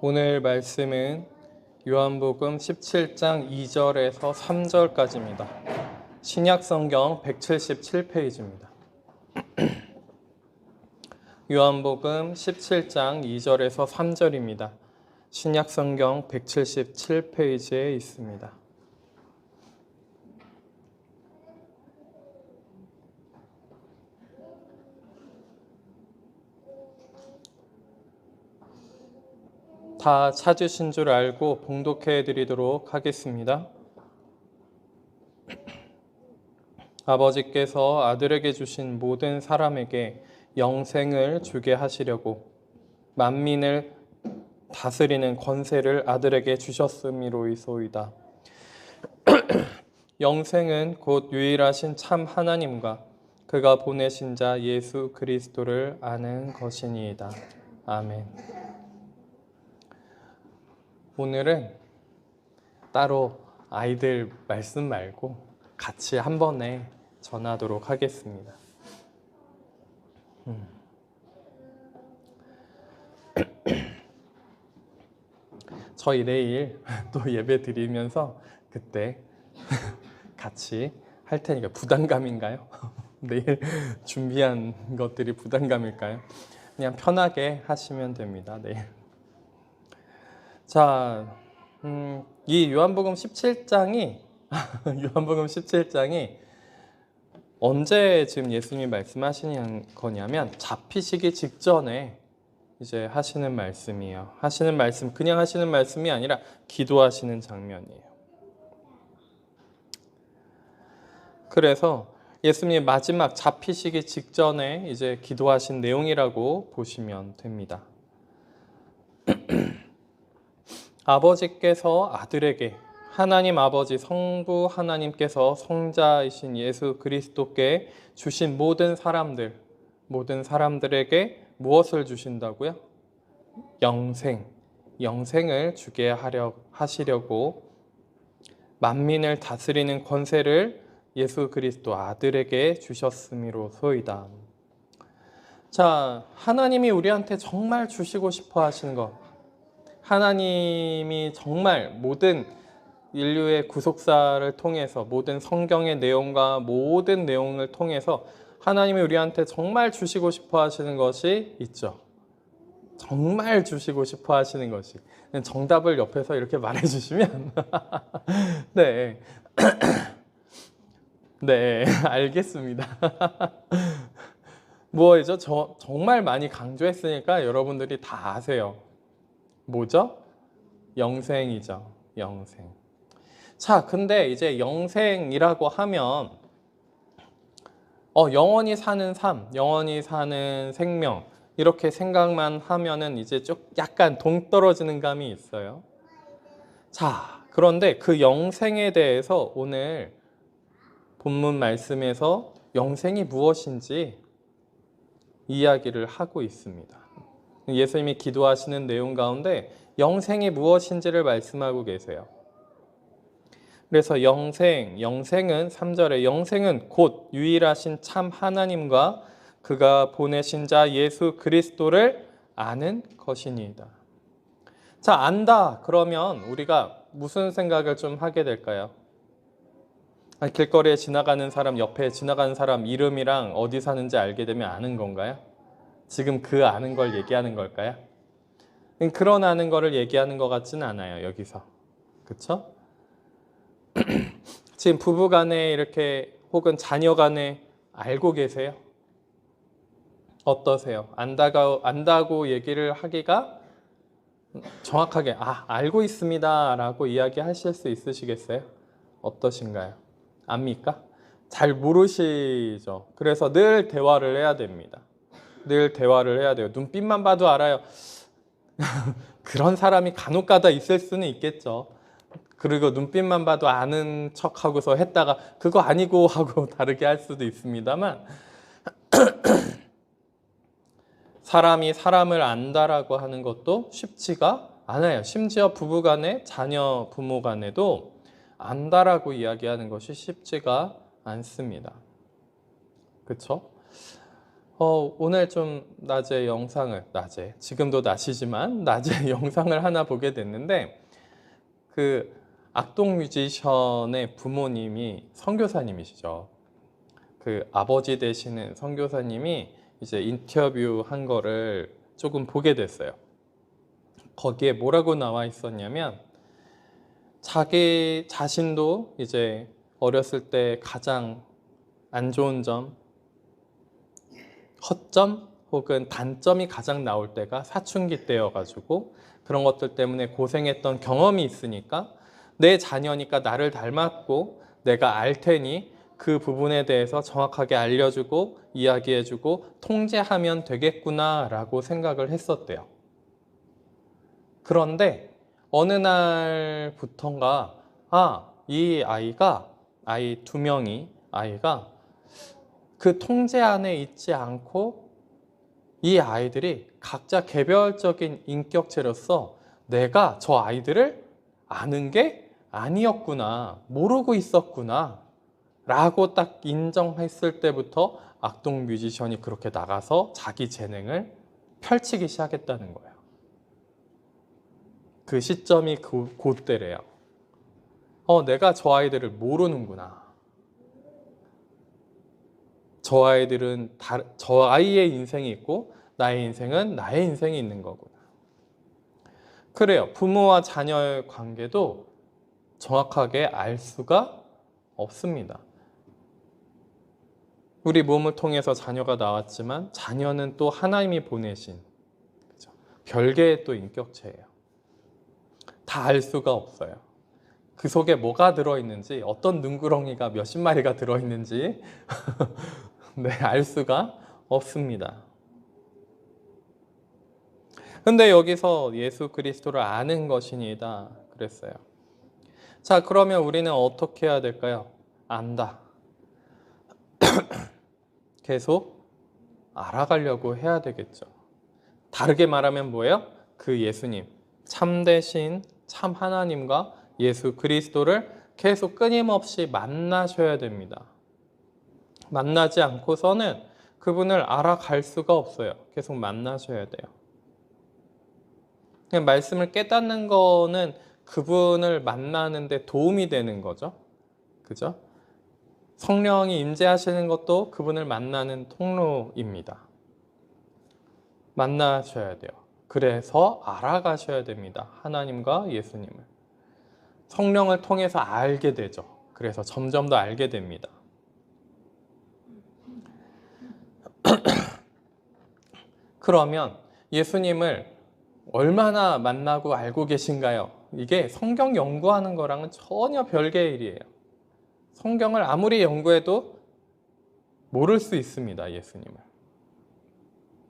오늘 말씀은 요한복음 17장 2절에서 3절까지입니다. 신약성경 177페이지입니다. 요한복음 17장 2절에서 3절입니다. 신약성경 177페이지에 있습니다. 다 찾으신 줄 알고 봉독해 드리도록 하겠습니다. 아버지께서 아들에게 주신 모든 사람에게 영생을 주게 하시려고 만민을 다스리는 권세를 아들에게 주셨음이로이소이다. 영생은 곧 유일하신 참 하나님과 그가 보내신 자 예수 그리스도를 아는 것이니이다. 아멘. 오늘은 따로 아이들 말씀 말고 같이 한 번에 전하도록 하겠습니다. 저희 내일 또 예배 드리면서 그때 같이 할 테니까 부담감인가요? 내일 준비한 것들이 부담감일까요? 그냥 편하게 하시면 됩니다. 내일. 자, 이 요한복음 17장이 언제 지금 예수님이 말씀하시는 거냐면 잡히시기 직전에 이제 하시는 말씀이에요. 하시는 말씀, 그냥 하시는 말씀이 아니라 기도하시는 장면이에요. 그래서 예수님이 마지막 잡히시기 직전에 이제 기도하신 내용이라고 보시면 됩니다. 아버지께서 아들에게, 하나님 아버지 성부 하나님께서 성자이신 예수 그리스도께 주신 모든 사람들에게 무엇을 주신다고요? 영생을 주게 하시려고 만민을 다스리는 권세를 예수 그리스도 아들에게 주셨음이로소이다. 자, 하나님이 우리한테 정말 주시고 싶어 하시는 것, 하나님이 정말 모든 인류의 구속사를 통해서 모든 성경의 내용과 모든 내용을 통해서 하나님이 우리한테 정말 주시고 싶어 하시는 것이 있죠. 정말 주시고 싶어 하시는 것이. 정답을 옆에서 이렇게 말해 주시면 네. 네, 알겠습니다. 뭐죠? 정말 많이 강조했으니까 여러분들이 다 아세요. 뭐죠? 영생이죠. 영생. 자, 근데 이제 영생이라고 하면 영원히 사는 삶, 영원히 사는 생명 이렇게 생각만 하면은 이제 좀 약간 동떨어지는 감이 있어요. 자, 그런데 그 영생에 대해서 오늘 본문 말씀에서 영생이 무엇인지 이야기를 하고 있습니다. 예수님이 기도하시는 내용 가운데 영생이 무엇인지를 말씀하고 계세요. 그래서 영생은 3절에 영생은 곧 유일하신 참 하나님과 그가 보내신 자 예수 그리스도를 아는 것이니이다. 자, 안다 그러면 우리가 무슨 생각을 좀 하게 될까요? 길거리에 지나가는 사람, 옆에 지나가는 사람 이름이랑 어디 사는지 알게 되면 아는 건가요? 지금 그 아는 걸 얘기하는 걸까요? 그런 아는 거를 얘기하는 것 같지는 않아요, 여기서. 그쵸? 지금 부부 간에 이렇게 혹은 자녀 간에 알고 계세요? 어떠세요? 안다고 얘기를 하기가 정확하게 알고 있습니다 라고 이야기하실 수 있으시겠어요? 어떠신가요? 압니까? 잘 모르시죠? 그래서 늘 대화를 해야 됩니다. 늘 대화를 해야 돼요. 눈빛만 봐도 알아요. 그런 사람이 간혹가다 있을 수는 있겠죠. 그리고 눈빛만 봐도 아는 척하고서 했다가 그거 아니고 하고 다르게 할 수도 있습니다만 사람이 사람을 안다라고 하는 것도 쉽지가 않아요. 심지어 부부간에 자녀 부모간에도 안다라고 이야기하는 것이 쉽지가 않습니다. 그렇죠? 오늘 좀 낮에, 지금도 낮이지만 낮에 영상을 하나 보게 됐는데, 그 악동 뮤지션의 부모님이 선교사님이시죠. 그 아버지 되시는 선교사님이 이제 인터뷰 한 거를 조금 보게 됐어요. 거기에 뭐라고 나와 있었냐면, 자기 자신도 이제 어렸을 때 가장 안 좋은 점, 허점 혹은 단점이 가장 나올 때가 사춘기 때여가지고 그런 것들 때문에 고생했던 경험이 있으니까 내 자녀니까 나를 닮았고 내가 알 테니 그 부분에 대해서 정확하게 알려주고 이야기해주고 통제하면 되겠구나 라고 생각을 했었대요. 그런데 어느 날부턴가 이 아이 두 명이 아이가 그 통제 안에 있지 않고 이 아이들이 각자 개별적인 인격체로서 내가 저 아이들을 아는 게 아니었구나, 모르고 있었구나 라고 딱 인정했을 때부터 악동 뮤지션이 그렇게 나가서 자기 재능을 펼치기 시작했다는 거예요. 그 시점이 그때래요. 내가 저 아이들을 모르는구나. 저 아이들은 저 아이의 인생이 있고 나의 인생은 나의 인생이 있는 거구나. 그래요. 부모와 자녀의 관계도 정확하게 알 수가 없습니다. 우리 몸을 통해서 자녀가 나왔지만 자녀는 또 하나님이 보내신 별개의 또 인격체예요. 다 알 수가 없어요. 그 속에 뭐가 들어있는지, 어떤 능구렁이가 몇십 마리가 들어있는지 네, 알 수가 없습니다. 근데 여기서 예수 그리스도를 아는 것이니다 그랬어요. 자, 그러면 우리는 어떻게 해야 될까요? 안다. 계속 알아가려고 해야 되겠죠. 다르게 말하면 뭐예요? 그 예수님, 참되신 참 하나님과 예수 그리스도를 계속 끊임없이 만나셔야 됩니다. 만나지 않고서는 그분을 알아갈 수가 없어요. 계속 만나셔야 돼요. 그냥 말씀을 깨닫는 거는 그분을 만나는 데 도움이 되는 거죠. 그죠? 성령이 임재하시는 것도 그분을 만나는 통로입니다. 만나셔야 돼요. 그래서 알아가셔야 됩니다. 하나님과 예수님을. 성령을 통해서 알게 되죠. 그래서 점점 더 알게 됩니다. 그러면 예수님을 얼마나 만나고 알고 계신가요? 이게 성경 연구하는 거랑은 전혀 별개의 일이에요. 성경을 아무리 연구해도 모를 수 있습니다. 예수님을.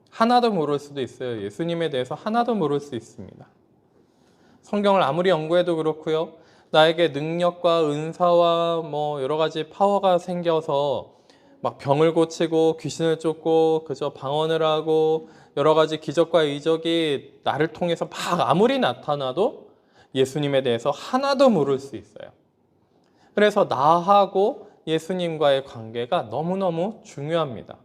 하나도 모를 수도 있어요. 예수님에 대해서 하나도 모를 수 있습니다. 성경을 아무리 연구해도 그렇고요. 나에게 능력과 은사와 뭐 여러 가지 파워가 생겨서 막 병을 고치고 귀신을 쫓고 그저 방언을 하고 여러 가지 기적과 이적이 나를 통해서 막 아무리 나타나도 예수님에 대해서 하나도 모를 수 있어요. 그래서 나하고 예수님과의 관계가 너무너무 중요합니다.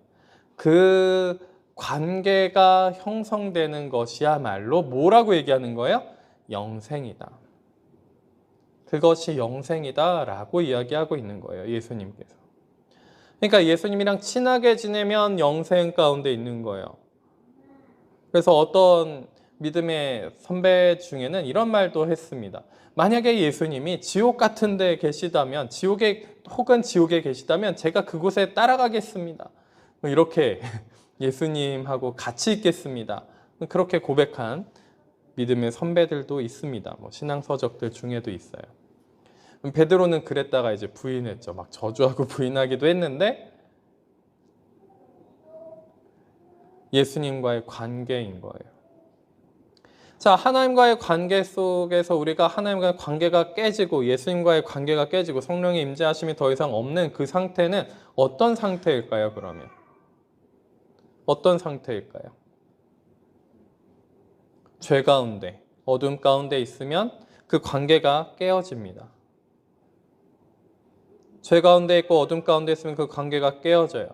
그 관계가 형성되는 것이야말로 뭐라고 얘기하는 거예요? 영생이다. 그것이 영생이다 라고 이야기하고 있는 거예요. 예수님께서. 그러니까 예수님이랑 친하게 지내면 영생 가운데 있는 거예요. 그래서 어떤 믿음의 선배 중에는 이런 말도 했습니다. 만약에 예수님이 지옥 같은 데 계시다면, 혹은 지옥에 계시다면 제가 그곳에 따라가겠습니다. 이렇게 예수님하고 같이 있겠습니다. 그렇게 고백한 믿음의 선배들도 있습니다. 신앙서적들 중에도 있어요. 베드로는 그랬다가 이제 부인했죠. 막 저주하고 부인하기도 했는데 예수님과의 관계인 거예요. 자, 하나님과의 관계 속에서 우리가 하나님과의 관계가 깨지고 예수님과의 관계가 깨지고 성령의 임재하심이 더 이상 없는 그 상태는 어떤 상태일까요, 그러면? 어떤 상태일까요? 죄 가운데, 어둠 가운데 있으면 그 관계가 깨어집니다. 죄 가운데 있고 어둠 가운데 있으면 그 관계가 깨어져요.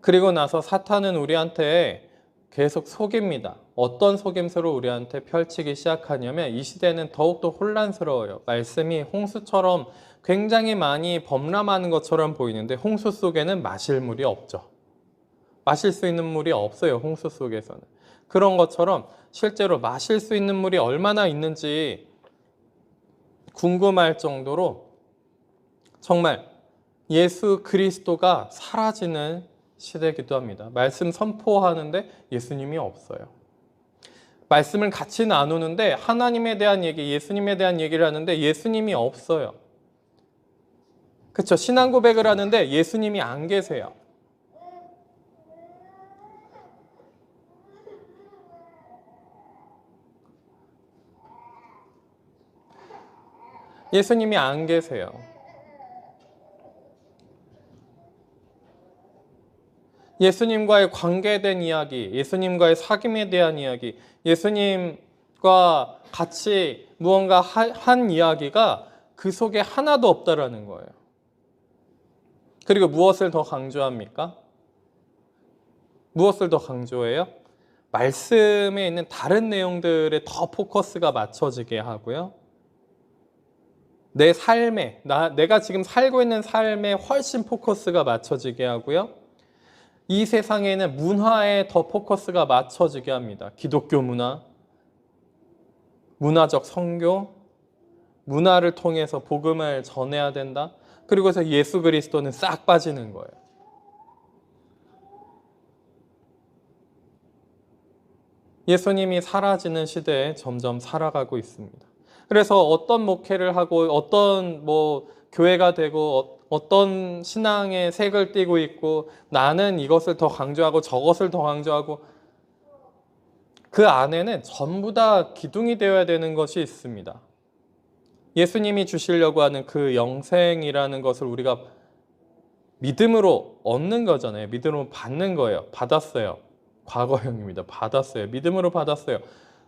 그리고 나서 사탄은 우리한테 계속 속입니다. 어떤 속임수를 우리한테 펼치기 시작하냐면 이 시대는 더욱더 혼란스러워요. 말씀이 홍수처럼 굉장히 많이 범람하는 것처럼 보이는데 홍수 속에는 마실 물이 없죠. 마실 수 있는 물이 없어요. 홍수 속에서는. 그런 것처럼 실제로 마실 수 있는 물이 얼마나 있는지 궁금할 정도로 정말 예수 그리스도가 사라지는 시대이기도 합니다. 말씀 선포하는데 예수님이 없어요. 말씀을 같이 나누는데 하나님에 대한 얘기, 예수님에 대한 얘기를 하는데 예수님이 없어요. 그렇죠? 신앙 고백을 하는데 예수님이 안 계세요. 예수님이 안 계세요. 예수님과의 관계에 대한 이야기, 예수님과의 사귐에 대한 이야기, 예수님과 같이 무언가 한 이야기가 그 속에 하나도 없다라는 거예요. 그리고 무엇을 더 강조합니까? 무엇을 더 강조해요? 말씀에 있는 다른 내용들에 더 포커스가 맞춰지게 하고요. 내 삶에, 내가 지금 살고 있는 삶에 훨씬 포커스가 맞춰지게 하고요. 이 세상에는 문화에 더 포커스가 맞춰지게 합니다. 기독교 문화, 문화적 선교, 문화를 통해서 복음을 전해야 된다. 그리고 해서 예수 그리스도는 싹 빠지는 거예요. 예수님이 사라지는 시대에 점점 살아가고 있습니다. 그래서 어떤 목회를 하고 어떤 교회가 되고 어떤 신앙의 색을 띠고 있고 나는 이것을 더 강조하고 저것을 더 강조하고 그 안에는 전부 다 기둥이 되어야 되는 것이 있습니다. 예수님이 주시려고 하는 그 영생이라는 것을 우리가 믿음으로 얻는 거잖아요. 믿음으로 받는 거예요. 받았어요. 과거형입니다. 받았어요. 믿음으로 받았어요.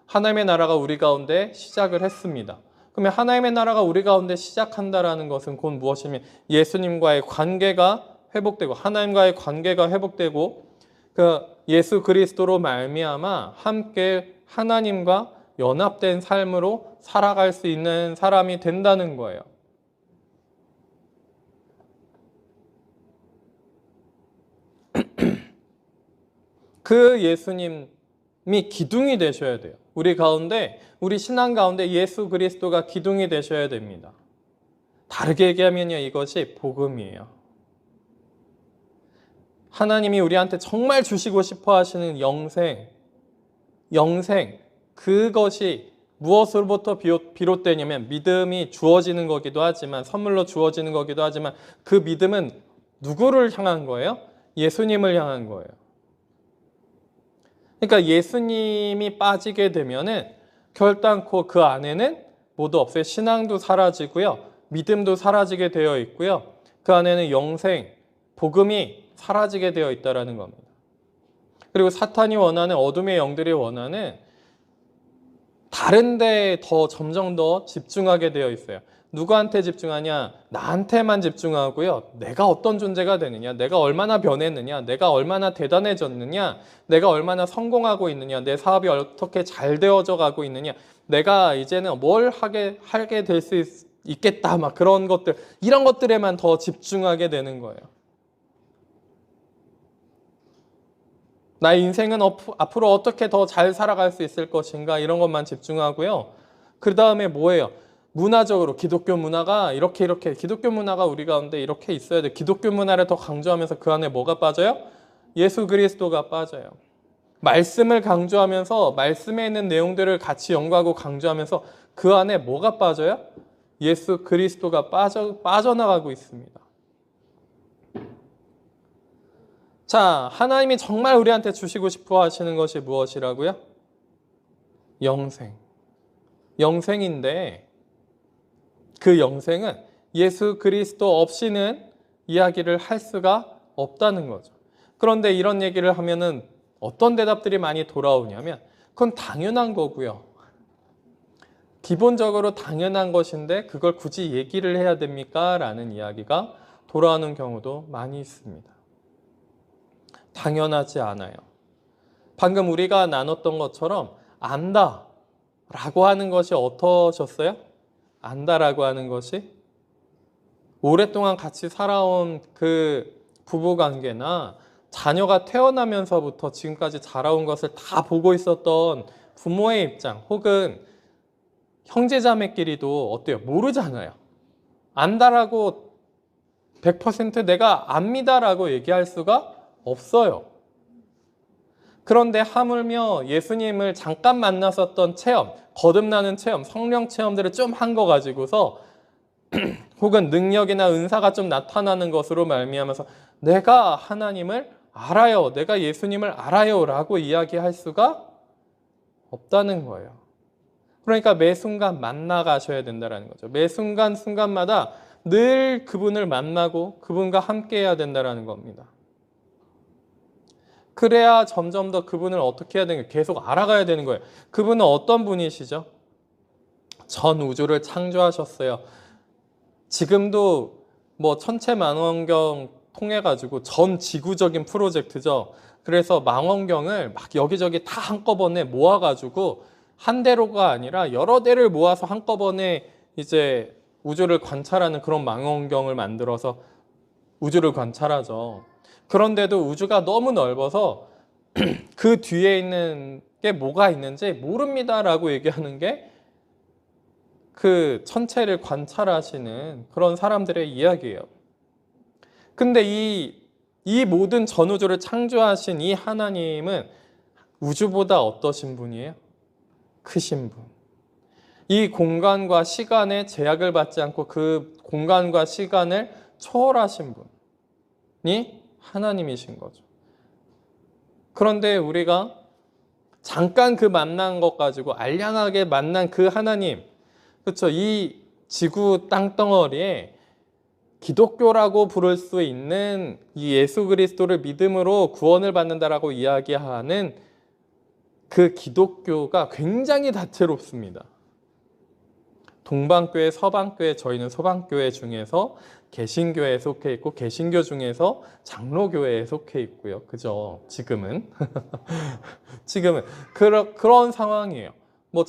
하나님의 나라가 우리 가운데 시작을 했습니다. 그러면 하나님의 나라가 우리 가운데 시작한다라는 것은 곧 무엇이냐면 예수님과의 관계가 회복되고 하나님과의 관계가 회복되고 그 예수 그리스도로 말미암아 함께 하나님과 연합된 삶으로 살아갈 수 있는 사람이 된다는 거예요. 그 예수님이 기둥이 되셔야 돼요. 우리 가운데, 우리 신앙 가운데 예수 그리스도가 기둥이 되셔야 됩니다. 다르게 얘기하면요, 이것이 복음이에요. 하나님이 우리한테 정말 주시고 싶어 하시는 영생, 그것이 무엇으로부터 비롯되냐면 믿음이 주어지는 거기도 하지만 선물로 주어지는 거기도 하지만 그 믿음은 누구를 향한 거예요? 예수님을 향한 거예요. 그러니까 예수님이 빠지게 되면은 결단코 그 안에는 모두 없어요. 신앙도 사라지고요. 믿음도 사라지게 되어 있고요. 그 안에는 영생, 복음이 사라지게 되어 있다는 겁니다. 그리고 사탄이 원하는 어둠의 영들이 원하는 다른 데에 점점 더 집중하게 되어 있어요. 누구한테 집중하냐? 나한테만 집중하고요. 내가 어떤 존재가 되느냐? 내가 얼마나 변했느냐? 내가 얼마나 대단해졌느냐? 내가 얼마나 성공하고 있느냐? 내 사업이 어떻게 잘 되어져 가고 있느냐? 내가 이제는 뭘 하게 될 수 있겠다. 막 그런 것들, 이런 것들에만 더 집중하게 되는 거예요. 나의 인생은 앞으로 어떻게 더 잘 살아갈 수 있을 것인가 이런 것만 집중하고요. 그 다음에 뭐예요? 문화적으로 기독교 문화가 이렇게 기독교 문화가 우리 가운데 이렇게 있어야 돼. 기독교 문화를 더 강조하면서 그 안에 뭐가 빠져요? 예수 그리스도가 빠져요. 말씀을 강조하면서 말씀에 있는 내용들을 같이 연구하고 강조하면서 그 안에 뭐가 빠져요? 예수 그리스도가 빠져나가고 있습니다. 자, 하나님이 정말 우리한테 주시고 싶어 하시는 것이 무엇이라고요? 영생인데 그 영생은 예수 그리스도 없이는 이야기를 할 수가 없다는 거죠. 그런데 이런 얘기를 하면은 어떤 대답들이 많이 돌아오냐면 그건 당연한 거고요. 기본적으로 당연한 것인데 그걸 굳이 얘기를 해야 됩니까? 라는 이야기가 돌아오는 경우도 많이 있습니다. 당연하지 않아요. 방금 우리가 나눴던 것처럼 안다 라고 하는 것이 어떠셨어요? 안다라고 하는 것이 오랫동안 같이 살아온 그 부부관계나 자녀가 태어나면서부터 지금까지 자라온 것을 다 보고 있었던 부모의 입장 혹은 형제자매끼리도 어때요? 모르잖아요. 안다라고 100% 내가 압니다라고 얘기할 수가 없어요. 그런데 하물며 예수님을 잠깐 만났었던 체험, 거듭나는 체험, 성령 체험들을 좀 한 거 가지고서 혹은 능력이나 은사가 좀 나타나는 것으로 말미암아서 내가 하나님을 알아요, 내가 예수님을 알아요 라고 이야기할 수가 없다는 거예요. 그러니까 매 순간 만나가셔야 된다는 거죠. 매 순간마다 늘 그분을 만나고 그분과 함께 해야 된다는 겁니다. 그래야 점점 더 그분을 어떻게 해야 되는 거예요? 계속 알아가야 되는 거예요. 그분은 어떤 분이시죠? 전 우주를 창조하셨어요. 지금도 뭐 천체망원경 통해 가지고 전 지구적인 프로젝트죠. 그래서 망원경을 막 여기저기 다 한꺼번에 모아 가지고 한 대로가 아니라 여러 대를 모아서 한꺼번에 이제 우주를 관찰하는 그런 망원경을 만들어서 우주를 관찰하죠. 그런데도 우주가 너무 넓어서 그 뒤에 있는 게 뭐가 있는지 모릅니다라고 얘기하는 게 그 천체를 관찰하시는 그런 사람들의 이야기예요. 근데 이 모든 전우주를 창조하신 이 하나님은 우주보다 어떠신 분이에요? 크신 분. 이 공간과 시간의 제약을 받지 않고 그 공간과 시간을 초월하신 분이 하나님이신 거죠. 그런데 우리가 잠깐 그 만난 것 가지고 알량하게 만난 그 하나님, 그렇죠? 이 지구 땅덩어리에 기독교라고 부를 수 있는 이 예수 그리스도를 믿음으로 구원을 받는다라고 이야기하는 그 기독교가 굉장히 다채롭습니다. 동방교회, 서방교회, 저희는 서방교회 중에서 개신교회에 속해 있고 개신교 중에서 장로교회에 속해 있고요. 그죠? 지금은 그런 상황이에요. 뭐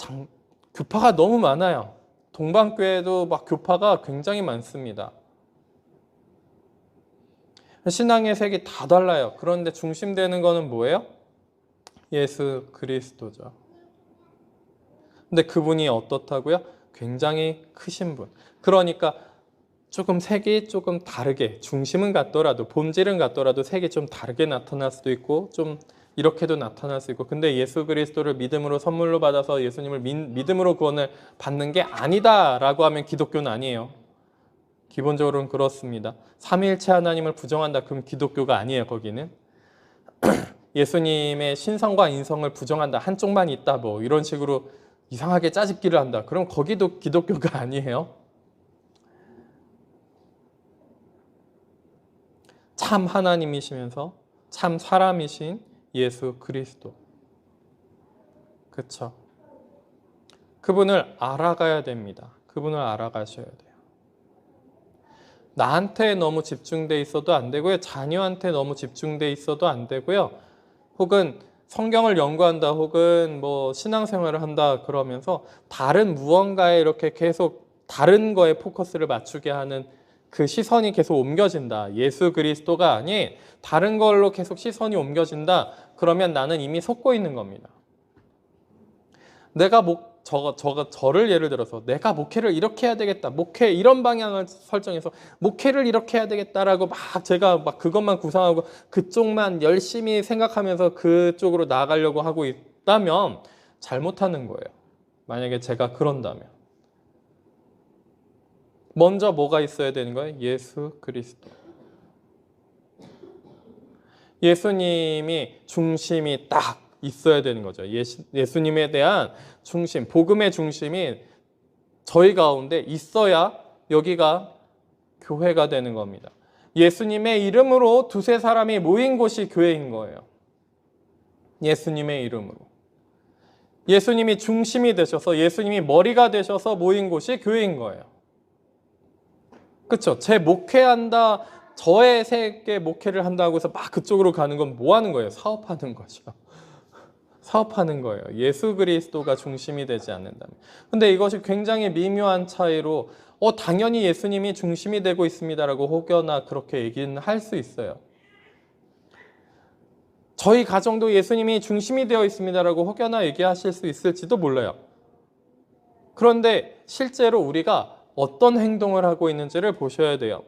교파가 너무 많아요. 동방교회도 막 교파가 굉장히 많습니다. 신앙의 색이 다 달라요. 그런데 중심되는 거는 뭐예요? 예수 그리스도죠. 근데 그분이 어떻다고요? 굉장히 크신 분. 그러니까 조금 색이 조금 다르게, 중심은 같더라도 본질은 같더라도 색이 좀 다르게 나타날 수도 있고 좀 이렇게도 나타날 수 있고, 근데 예수 그리스도를 믿음으로 선물로 받아서 예수님을 믿음으로 구원을 받는 게 아니다라고 하면 기독교는 아니에요. 기본적으로는 그렇습니다. 삼위일체 하나님을 부정한다 그럼 기독교가 아니에요. 거기는 예수님의 신성과 인성을 부정한다, 한쪽만 있다, 뭐 이런 식으로 이상하게 짜집기를 한다, 그럼 거기도 기독교가 아니에요. 참 하나님이시면서 참 사람이신 예수 그리스도, 그렇죠? 그분을 알아가야 됩니다. 그분을 알아가셔야 돼요. 나한테 너무 집중돼 있어도 안 되고요. 자녀한테 너무 집중돼 있어도 안 되고요. 혹은 성경을 연구한다, 혹은 뭐 신앙생활을 한다 그러면서 다른 무언가에 이렇게 계속 다른 거에 포커스를 맞추게 하는 그 시선이 계속 옮겨진다. 예수 그리스도가 아닌 다른 걸로 계속 시선이 옮겨진다. 그러면 나는 이미 속고 있는 겁니다. 내가 저를 예를 들어서 내가 목회를 이렇게 해야 되겠다, 목회 이런 방향을 설정해서 목회를 이렇게 해야 되겠다라고 막 제가 막 그것만 구상하고 그쪽만 열심히 생각하면서 그쪽으로 나아가려고 하고 있다면 잘못하는 거예요. 만약에 제가 그런다면 먼저 뭐가 있어야 되는 거예요? 예수 그리스도. 예수님이 중심이 딱 있어야 되는 거죠. 예수님에 대한 중심, 복음의 중심이 저희 가운데 있어야 여기가 교회가 되는 겁니다. 예수님의 이름으로 두세 사람이 모인 곳이 교회인 거예요. 예수님의 이름으로. 예수님이 중심이 되셔서, 예수님이 머리가 되셔서 모인 곳이 교회인 거예요. 그렇죠? 제 목회한다, 저의 세계 목회를 한다고 해서 막 그쪽으로 가는 건 뭐 하는 거예요? 사업하는 거죠. 사업하는 거예요. 예수 그리스도가 중심이 되지 않는다면. 근데 이것이 굉장히 미묘한 차이로 당연히 예수님이 중심이 되고 있습니다라고 혹여나 그렇게 얘기는 할 수 있어요. 저희 가정도 예수님이 중심이 되어 있습니다라고 혹여나 얘기하실 수 있을지도 몰라요. 그런데 실제로 우리가 어떤 행동을 하고 있는지를 보셔야 돼요.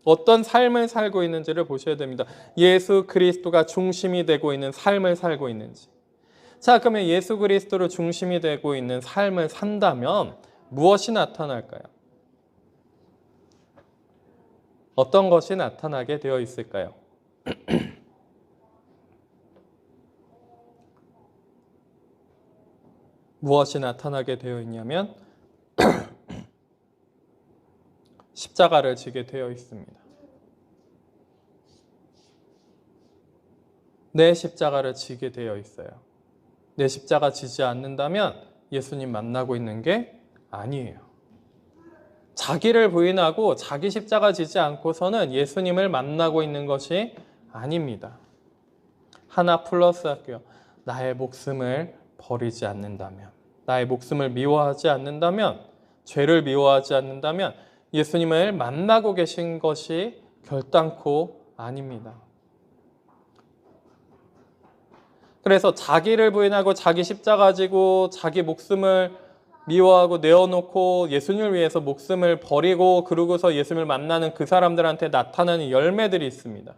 어떤 삶을 살고 있는지를 보셔야 됩니다. 예수 그리스도가 중심이 되고 있는 삶을 살고 있는지. 자, 그러면 예수 그리스도로 중심이 되고 있는 삶을 산다면 무엇이 나타날까요? 어떤 것이 나타나게 되어 있을까요? 무엇이 나타나게 되어 있냐면 십자가를 지게 되어 있습니다. 내 십자가를 지게 되어 있어요. 내 십자가 지지 않는다면 예수님 만나고 있는 게 아니에요. 자기를 부인하고 자기 십자가 지지 않고서는 예수님을 만나고 있는 것이 아닙니다. 하나 플러스 할게요. 나의 목숨을 버리지 않는다면, 나의 목숨을 미워하지 않는다면, 죄를 미워하지 않는다면 예수님을 만나고 계신 것이 결단코 아닙니다. 그래서 자기를 부인하고 자기 십자가 지고 자기 목숨을 미워하고 내어놓고 예수님을 위해서 목숨을 버리고 그러고서 예수님을 만나는 그 사람들한테 나타나는 열매들이 있습니다.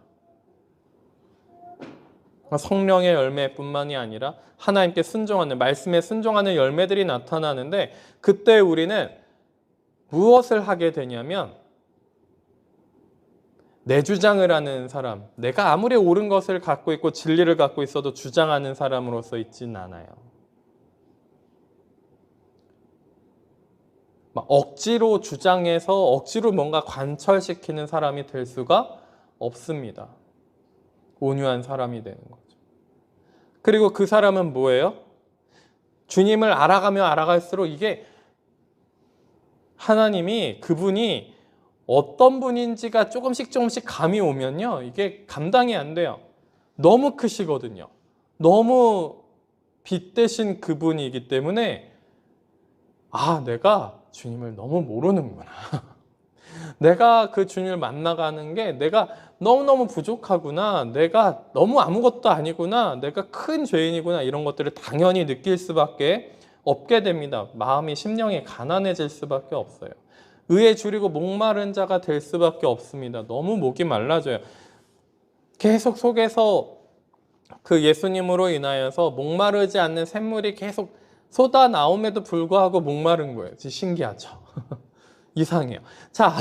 성령의 열매뿐만이 아니라 하나님께 순종하는, 말씀에 순종하는 열매들이 나타나는데 그때 우리는 무엇을 하게 되냐면 내 주장을 하는 사람, 내가 아무리 옳은 것을 갖고 있고 진리를 갖고 있어도 주장하는 사람으로서 있지는 않아요. 막 억지로 주장해서 억지로 뭔가 관철시키는 사람이 될 수가 없습니다. 온유한 사람이 되는 거죠. 그리고 그 사람은 뭐예요? 주님을 알아가면 알아갈수록 이게 하나님이 그분이 어떤 분인지가 조금씩 감이 오면요. 이게 감당이 안 돼요. 너무 크시거든요. 너무 빛대신 그분이기 때문에 내가 주님을 너무 모르는구나. 내가 그 주님을 만나가는 게 내가 너무너무 부족하구나. 내가 너무 아무것도 아니구나. 내가 큰 죄인이구나. 이런 것들을 당연히 느낄 수밖에 없게 됩니다. 마음이 심령이 가난해질 수밖에 없어요. 의에 줄이고 목마른 자가 될 수밖에 없습니다. 너무 목이 말라져요. 계속 속에서 그 예수님으로 인하여서 목마르지 않는 샘물이 계속 쏟아 나옴에도 불구하고 목마른 거예요. 신기하죠? 이상해요. 자,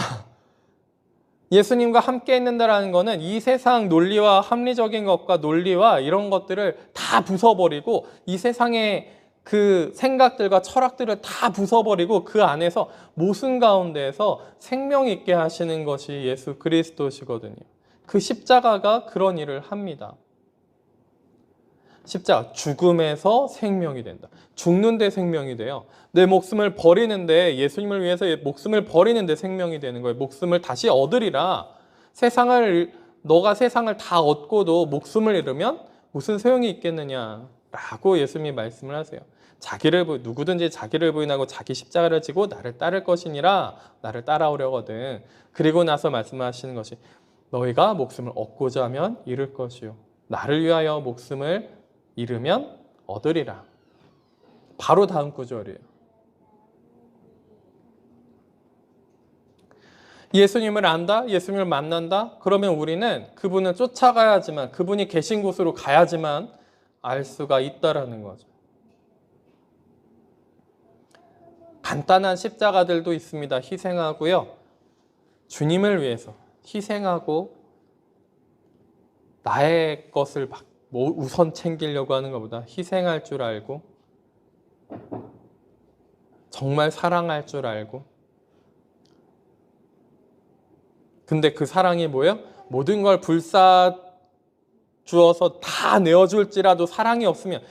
예수님과 함께 있는다라는 거는 이 세상 논리와 합리적인 것과 논리와 이런 것들을 다 부숴버리고 이 세상의 그 생각들과 철학들을 다 부숴버리고 그 안에서 모순 가운데에서 생명 있게 하시는 것이 예수 그리스도시거든요. 그 십자가가 그런 일을 합니다. 십자가, 죽음에서 생명이 된다. 죽는데 생명이 돼요. 내 목숨을 버리는데, 예수님을 위해서 목숨을 버리는데 생명이 되는 거예요. 목숨을 다시 얻으리라. 너가 세상을 다 얻고도 목숨을 잃으면 무슨 소용이 있겠느냐라고 예수님이 말씀을 하세요. 누구든지 자기를 부인하고 자기 십자가를 지고 나를 따를 것이니라. 나를 따라오려거든. 그리고 나서 말씀하시는 것이 너희가 목숨을 얻고자 하면 잃을 것이요. 나를 위하여 목숨을 잃으면 얻으리라. 바로 다음 구절이에요. 예수님을 안다? 예수님을 만난다? 그러면 우리는 그분을 쫓아가야지만, 그분이 계신 곳으로 가야지만 알 수가 있다라는 거죠. 간단한 십자가들도 있습니다. 희생하고요. 주님을 위해서 희생하고 나의 것을 우선 챙기려고 하는 것보다 희생할 줄 알고 정말 사랑할 줄 알고 근데 그 사랑이 뭐예요? 모든 걸 불사주어서 다 내어줄지라도 사랑이 없으면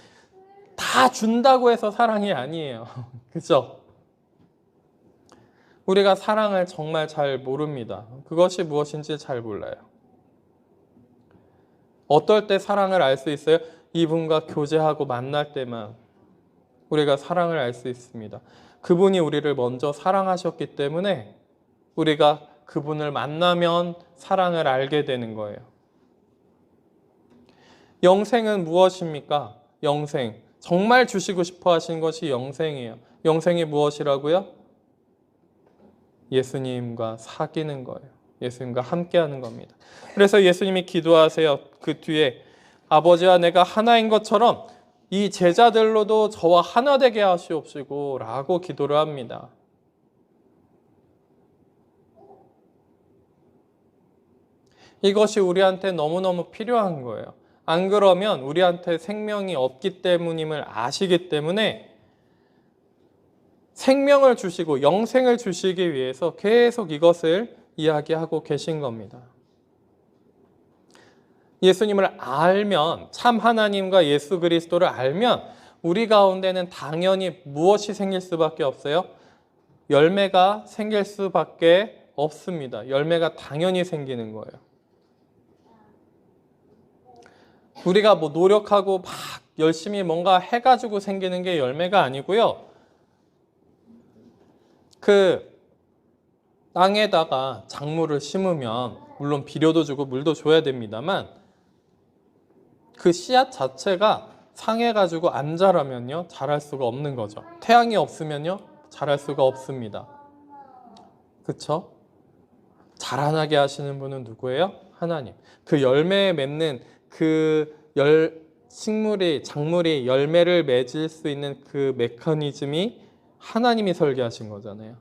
다 준다고 해서 사랑이 아니에요. 그죠? 우리가 사랑을 정말 잘 모릅니다. 그것이 무엇인지 잘 몰라요. 어떨 때 사랑을 알 수 있어요? 이분과 교제하고 만날 때만 우리가 사랑을 알 수 있습니다. 그분이 우리를 먼저 사랑하셨기 때문에 우리가 그분을 만나면 사랑을 알게 되는 거예요. 영생은 무엇입니까? 영생. 정말 주시고 싶어 하신 것이 영생이에요. 영생이 무엇이라고요? 예수님과 사귀는 거예요. 예수님과 함께하는 겁니다. 그래서 예수님이 기도하세요. 그 뒤에 아버지와 내가 하나인 것처럼 이 제자들로도 저와 하나 되게 하시옵시고 라고 기도를 합니다. 이것이 우리한테 너무너무 필요한 거예요. 안 그러면 우리한테 생명이 없기 때문임을 아시기 때문에 생명을 주시고 영생을 주시기 위해서 계속 이것을 이야기하고 계신 겁니다. 예수님을 알면, 참 하나님과 예수 그리스도를 알면 우리 가운데는 당연히 무엇이 생길 수밖에 없어요? 열매가 생길 수밖에 없습니다. 열매가 당연히 생기는 거예요. 우리가 뭐 노력하고 막 열심히 뭔가 해가지고 생기는 게 열매가 아니고요. 그 땅에다가 작물을 심으면 물론 비료도 주고 물도 줘야 됩니다만 그 씨앗 자체가 상해가지고 안 자라면요 자랄 수가 없는 거죠. 태양이 없으면요 자랄 수가 없습니다. 그쵸? 자라나게 하시는 분은 누구예요? 하나님. 그 열매에 맺는 그 식물이 작물이 열매를 맺을 수 있는 그 메커니즘이 하나님이 설계하신 거잖아요.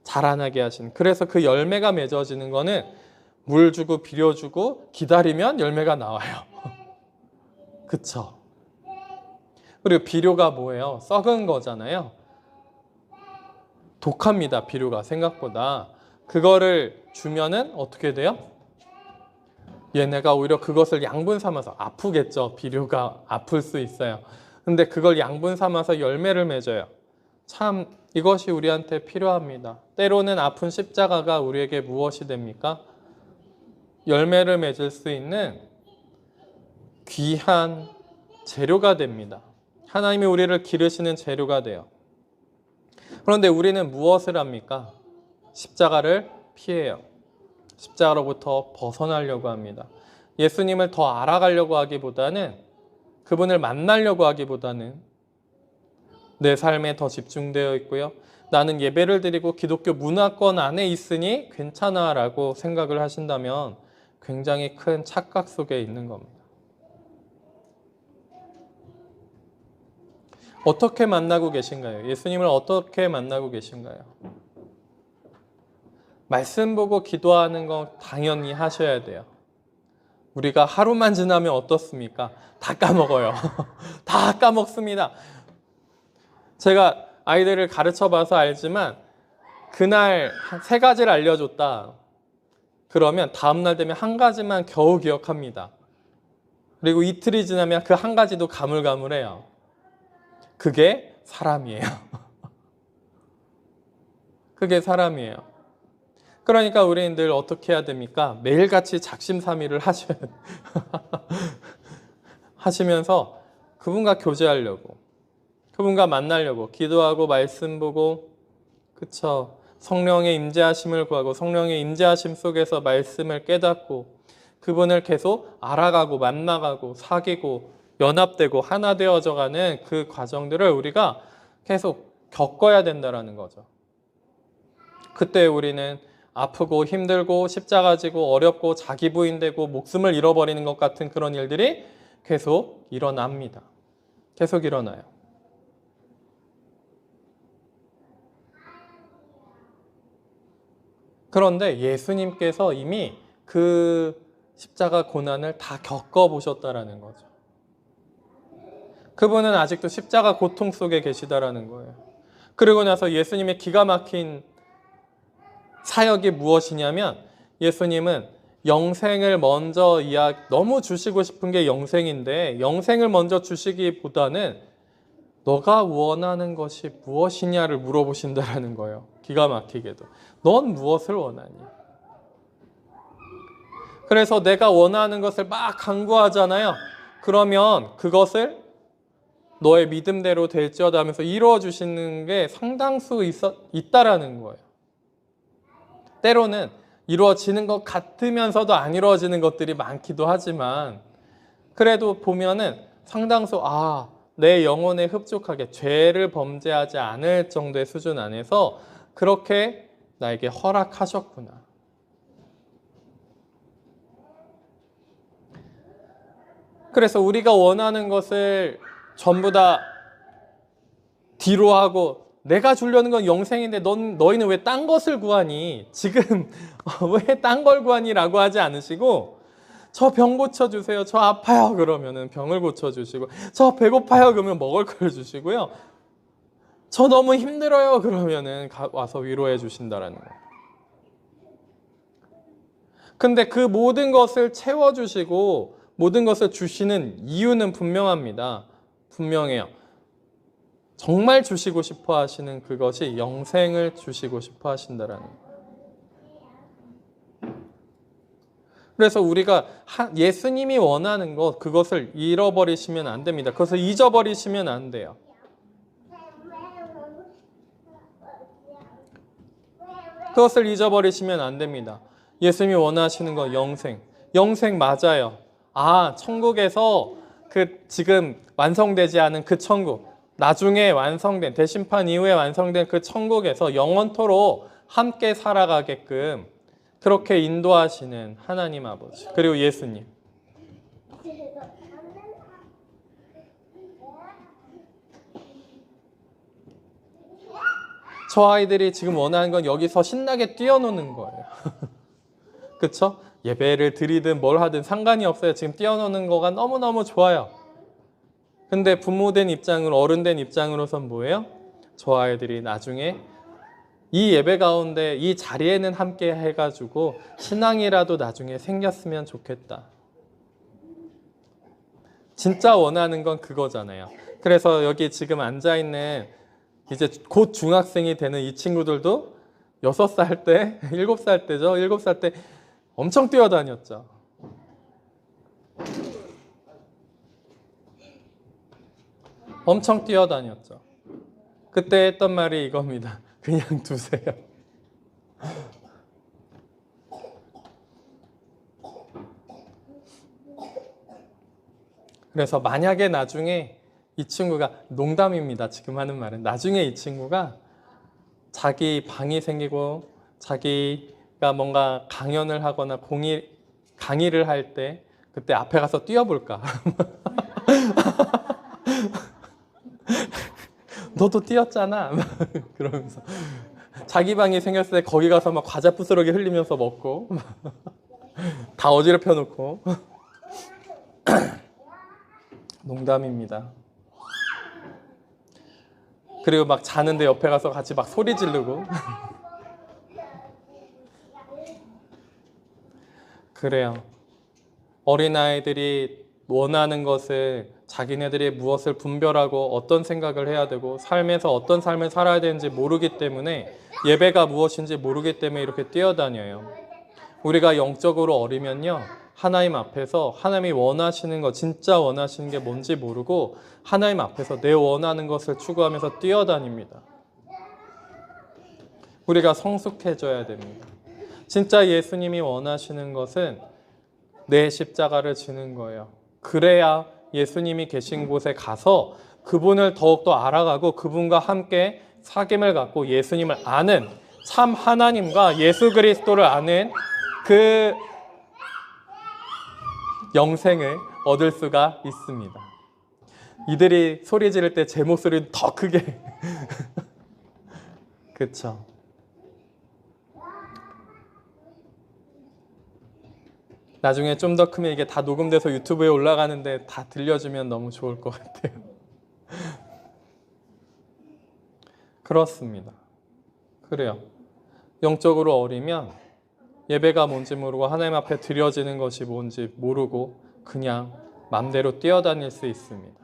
자라나게 하신. 그래서 그 열매가 맺어지는 거는 물 주고 비료 주고 기다리면 열매가 나와요. 그쵸? 그리고 비료가 뭐예요? 썩은 거잖아요. 독합니다. 비료가 생각보다. 그거를 주면은 어떻게 돼요? 얘네가 오히려 그것을 양분 삼아서 아프겠죠. 비료가 아플 수 있어요. 근데 그걸 양분 삼아서 열매를 맺어요. 참 이것이 우리한테 필요합니다. 때로는 아픈 십자가가 우리에게 무엇이 됩니까? 열매를 맺을 수 있는 귀한 재료가 됩니다. 하나님이 우리를 기르시는 재료가 돼요. 그런데 우리는 무엇을 합니까? 십자가를 피해요. 십자가로부터 벗어나려고 합니다. 예수님을 더 알아가려고 하기보다는 그분을 만나려고 하기보다는 내 삶에 더 집중되어 있고요. 나는 예배를 드리고 기독교 문화권 안에 있으니 괜찮아 라고 생각을 하신다면 굉장히 큰 착각 속에 있는 겁니다. 어떻게 만나고 계신가요? 예수님을 어떻게 만나고 계신가요? 말씀 보고 기도하는 건 당연히 하셔야 돼요. 우리가 하루만 지나면 어떻습니까? 다 까먹어요. 다 까먹습니다. 제가 아이들을 가르쳐 봐서 알지만 그날 3가지를 알려줬다. 그러면 다음날 되면 1가지만 겨우 기억합니다. 그리고 이틀이 지나면 그 1가지도 가물가물해요. 그게 사람이에요. 그게 사람이에요. 그러니까 우리는 늘 어떻게 해야 됩니까? 매일같이 작심삼일을 하시면서 그분과 교제하려고, 그분과 만나려고 기도하고 말씀 보고, 그쵸? 성령의 임재하심을 구하고 성령의 임재하심 속에서 말씀을 깨닫고 그분을 계속 알아가고 만나가고 사귀고 연합되고 하나 되어져가는 그 과정들을 우리가 계속 겪어야 된다는 거죠. 그때 우리는 아프고 힘들고 십자가 지고 어렵고 자기 부인되고 목숨을 잃어버리는 것 같은 그런 일들이 계속 일어납니다. 계속 일어나요. 그런데 예수님께서 이미 그 십자가 고난을 다 겪어보셨다라는 거죠. 그분은 아직도 십자가 고통 속에 계시다라는 거예요. 그리고 나서 예수님의 기가 막힌 사역이 무엇이냐면 예수님은 영생을 먼저 너무 주시고 싶은 게 영생인데 영생을 먼저 주시기보다는 너가 원하는 것이 무엇이냐를 물어보신다라는 거예요. 기가 막히게도. 넌 무엇을 원하니? 그래서 내가 원하는 것을 막 간구하잖아요. 그러면 그것을 너의 믿음대로 될지어다 하면서 이루어 주시는 게 상당수 있다라는 거예요. 때로는 이루어지는 것 같으면서도 안 이루어지는 것들이 많기도 하지만 그래도 보면은 상당수 내 영혼에 흡족하게 죄를 범죄하지 않을 정도의 수준 안에서 그렇게 나에게 허락하셨구나. 그래서 우리가 원하는 것을 전부 다 뒤로 하고 내가 주려는 건 영생인데 너희는 왜 딴 것을 구하니? 지금 왜 딴 걸 구하니? 라고 하지 않으시고 저 병 고쳐주세요. 저 아파요. 그러면은 병을 고쳐주시고 저 배고파요. 그러면 먹을 걸 주시고요. 저 너무 힘들어요. 그러면은 와서 위로해 주신다라는 거예요. 근데 그 모든 것을 채워주시고 모든 것을 주시는 이유는 분명합니다. 분명해요. 정말 주시고 싶어 하시는 그것이 영생을 주시고 싶어 하신다라는 거예요. 그래서 우리가 예수님이 원하는 것, 그것을 잃어버리시면 안 됩니다. 그것을 잊어버리시면 안 돼요. 그것을 잊어버리시면 안 됩니다. 예수님이 원하시는 건 영생. 영생 맞아요. 천국에서 그 지금 완성되지 않은 그 천국, 나중에 완성된, 대심판 이후에 완성된 그 천국에서 영원토록 함께 살아가게끔 그렇게 인도하시는 하나님 아버지, 그리고 예수님. 저 아이들이 지금 원하는 건 여기서 신나게 뛰어노는 거예요. 그쵸? 예배를 드리든 뭘 하든 상관이 없어요. 지금 뛰어노는 거가 너무너무 좋아요. 근데 부모된 입장으로, 어른된 입장으로선 뭐예요? 저 아이들이 나중에 이 예배 가운데 이 자리에는 함께 해가지고 신앙이라도 나중에 생겼으면 좋겠다. 진짜 원하는 건 그거잖아요. 그래서 여기 지금 앉아있는 이제 곧 중학생이 되는 이 친구들도 6살 때, 7살 때죠. 7살 때 엄청 뛰어다녔죠. 엄청 뛰어다녔죠. 그때 했던 말이 이겁니다. 그냥 두세요. 그래서 만약에 나중에 이 친구가, 농담입니다. 지금 하는 말은. 나중에 이 친구가 자기 방이 생기고 자기가 뭔가 강연을 하거나 강의를 할 때 그때 앞에 가서 뛰어볼까? 너도 뛰었잖아. 그러면서 자기 방이 생겼을 때 거기 가서 막 과자 부스러기 흘리면서 먹고 다 어지럽혀 놓고. 농담입니다. 그리고 막 자는데 옆에 가서 같이 막 소리 지르고. 그래요. 어린아이들이 원하는 것을 자기네들이 무엇을 분별하고 어떤 생각을 해야 되고 삶에서 어떤 삶을 살아야 되는지 모르기 때문에, 예배가 무엇인지 모르기 때문에 이렇게 뛰어다녀요. 우리가 영적으로 어리면요, 하나님 앞에서 하나님이 원하시는 것, 진짜 원하시는 게 뭔지 모르고 하나님 앞에서 내 원하는 것을 추구하면서 뛰어다닙니다. 우리가 성숙해져야 됩니다. 진짜 예수님이 원하시는 것은 내 십자가를 지는 거예요. 그래야 예수님이 계신 곳에 가서 그분을 더욱더 알아가고 그분과 함께 사귐을 갖고 예수님을 아는, 참 하나님과 예수 그리스도를 아는 그 영생을 얻을 수가 있습니다. 이들이 소리 지를 때 제 목소리는 더 크게 그쵸? 나중에 좀 더 크면 이게 다 녹음돼서 유튜브에 올라가는데 다 들려주면 너무 좋을 것 같아요. 그렇습니다. 그래요. 영적으로 어리면 예배가 뭔지 모르고 하나님 앞에 드려지는 것이 뭔지 모르고 그냥 맘대로 뛰어다닐 수 있습니다.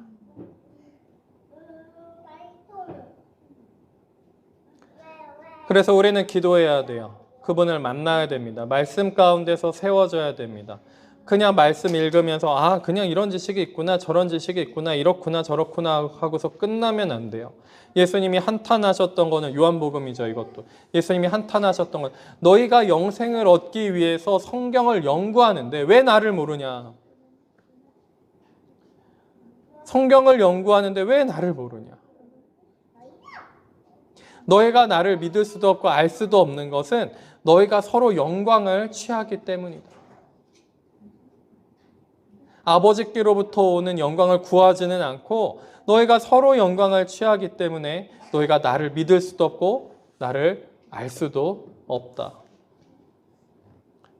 그래서 우리는 기도해야 돼요. 그분을 만나야 됩니다. 말씀 가운데서 세워져야 됩니다. 그냥 말씀 읽으면서 아 그냥 이런 지식이 있구나 저런 지식이 있구나 이렇구나 저렇구나 하고서 끝나면 안 돼요. 예수님이 한탄하셨던 거는 요한복음이죠. 이것도 예수님이 한탄하셨던 건 너희가 영생을 얻기 위해서 성경을 연구하는데 왜 나를 모르냐. 성경을 연구하는데 왜 나를 모르냐. 너희가 나를 믿을 수도 없고 알 수도 없는 것은 너희가 서로 영광을 취하기 때문이다. 아버지께로부터 오는 영광을 구하지는 않고 너희가 서로 영광을 취하기 때문에 너희가 나를 믿을 수도 없고 나를 알 수도 없다.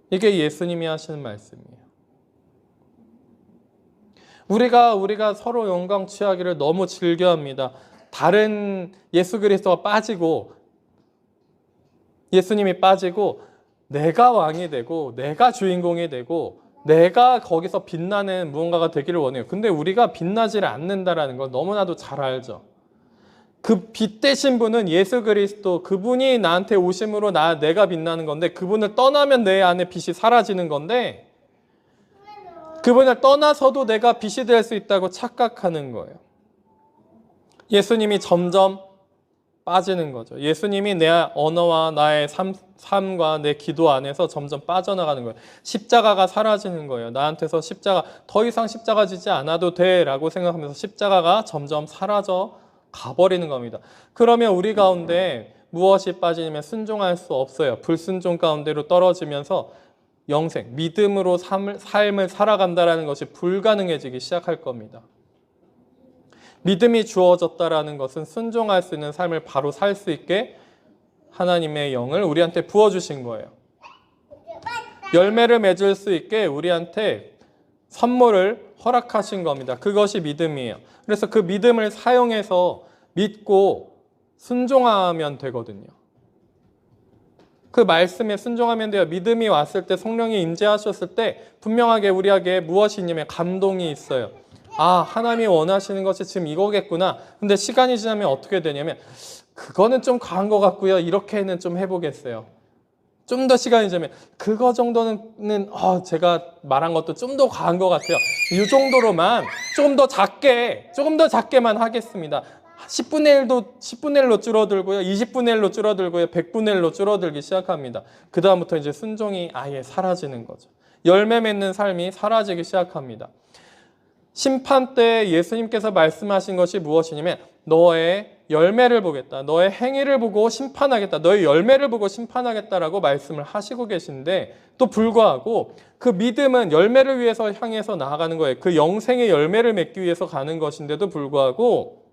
이게 예수님이 하시는 말씀이에요. 우리가 서로 영광 취하기를 너무 즐겨합니다. 다른 예수 그리스도가 빠지고 예수님이 빠지고 내가 왕이 되고 내가 주인공이 되고 내가 거기서 빛나는 무언가가 되기를 원해요. 근데 우리가 빛나지를 않는다라는 걸 너무나도 잘 알죠. 그 빛 되신 분은 예수 그리스도, 그분이 나한테 오심으로 내가 빛나는 건데 그분을 떠나면 내 안에 빛이 사라지는 건데 그분을 떠나서도 내가 빛이 될 수 있다고 착각하는 거예요. 예수님이 점점 빠지는 거죠. 예수님이 내 언어와 나의 삶과 내 기도 안에서 점점 빠져나가는 거예요. 십자가가 사라지는 거예요. 나한테서 십자가, 더 이상 십자가 지지 않아도 돼 라고 생각하면서 십자가가 점점 사라져 가버리는 겁니다. 그러면 우리 가운데 무엇이 빠지냐면 순종할 수 없어요. 불순종 가운데로 떨어지면서 영생, 믿음으로 삶을 살아간다는 것이 불가능해지기 시작할 겁니다. 믿음이 주어졌다라는 것은 순종할 수 있는 삶을 바로 살 수 있게 하나님의 영을 우리한테 부어주신 거예요. 열매를 맺을 수 있게 우리한테 선물을 허락하신 겁니다. 그것이 믿음이에요. 그래서 그 믿음을 사용해서 믿고 순종하면 되거든요. 그 말씀에 순종하면 돼요. 믿음이 왔을 때 성령이 임재하셨을 때 분명하게 우리에게 무엇이 있냐면 감동이 있어요. 아, 하나님이 원하시는 것이 지금 이거겠구나. 근데 시간이 지나면 어떻게 되냐면 그거는 좀 과한 것 같고요. 이렇게는 좀 해보겠어요. 좀 더 시간이 지나면 그거 정도는 제가 말한 것도 좀 더 과한 것 같아요. 이 정도로만 조금 더 작게만 하겠습니다. 10분의 1로 줄어들고요. 20분의 1로 줄어들고요. 100분의 1로 줄어들기 시작합니다. 그 다음부터 이제 순종이 아예 사라지는 거죠. 열매 맺는 삶이 사라지기 시작합니다. 심판 때 예수님께서 말씀하신 것이 무엇이냐면 너의 열매를 보겠다. 너의 행위를 보고 심판하겠다. 너의 열매를 보고 심판하겠다라고 말씀을 하시고 계신데 또 불구하고 그 믿음은 열매를 위해서 향해서 나아가는 거예요. 그 영생의 열매를 맺기 위해서 가는 것인데도 불구하고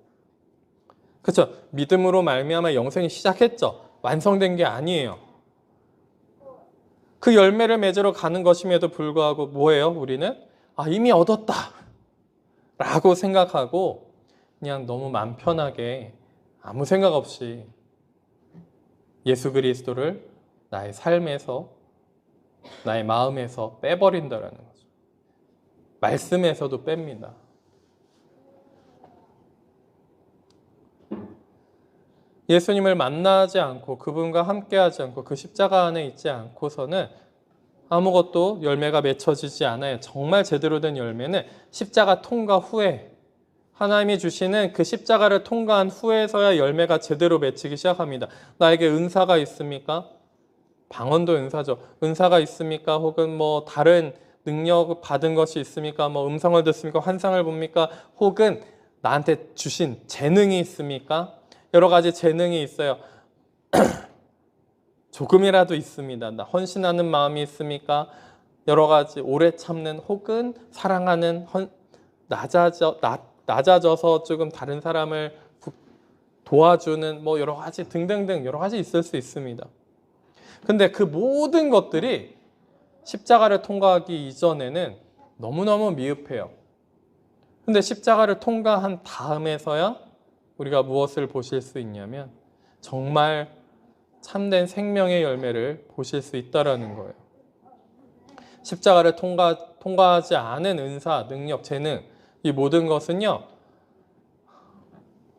그렇죠. 믿음으로 말미암아 영생이 시작했죠. 완성된 게 아니에요. 그 열매를 맺으러 가는 것임에도 불구하고 뭐예요? 우리는 이미 얻었다 라고 생각하고 그냥 너무 맘 편하게 아무 생각 없이 예수 그리스도를 나의 삶에서 나의 마음에서 빼버린다라는 거죠. 말씀에서도 뺍니다. 예수님을 만나지 않고 그분과 함께하지 않고 그 십자가 안에 있지 않고서는 아무것도 열매가 맺혀지지 않아요. 정말 제대로 된 열매는 십자가 통과 후에 하나님이 주시는 그 십자가를 통과한 후에서야 열매가 제대로 맺히기 시작합니다. 나에게 은사가 있습니까? 방언도 은사죠. 은사가 있습니까? 혹은 뭐 다른 능력 받은 것이 있습니까? 뭐 음성을 듣습니까? 환상을 봅니까? 혹은 나한테 주신 재능이 있습니까? 여러 가지 재능이 있어요. 조금이라도 있습니다. 나 헌신하는 마음이 있습니까? 여러 가지 오래 참는 혹은 사랑하는 낮아져서 조금 다른 사람을 도와주는 뭐 여러 가지 등등등 여러 가지 있을 수 있습니다. 근데 그 모든 것들이 십자가를 통과하기 이전에는 너무너무 미흡해요. 근데 십자가를 통과한 다음에서야 우리가 무엇을 보실 수 있냐면 정말 참된 생명의 열매를 보실 수 있다라는 거예요. 십자가를 통과하지 않은 은사, 능력, 재능 이 모든 것은요.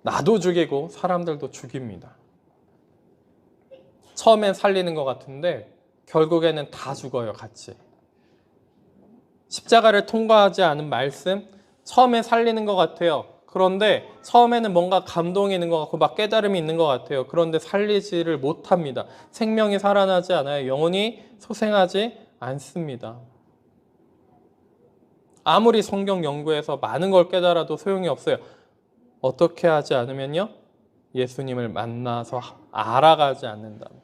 나도 죽이고 사람들도 죽입니다. 처음엔 살리는 것 같은데 결국에는 다 죽어요, 같이. 십자가를 통과하지 않은 말씀, 처음에 살리는 것 같아요. 그런데 처음에는 뭔가 감동이 있는 것 같고 막 깨달음이 있는 것 같아요. 그런데 살리지를 못합니다. 생명이 살아나지 않아요. 영혼이 소생하지 않습니다. 아무리 성경 연구해서 많은 걸 깨달아도 소용이 없어요. 어떻게 하지 않으면요? 예수님을 만나서 알아가지 않는다면.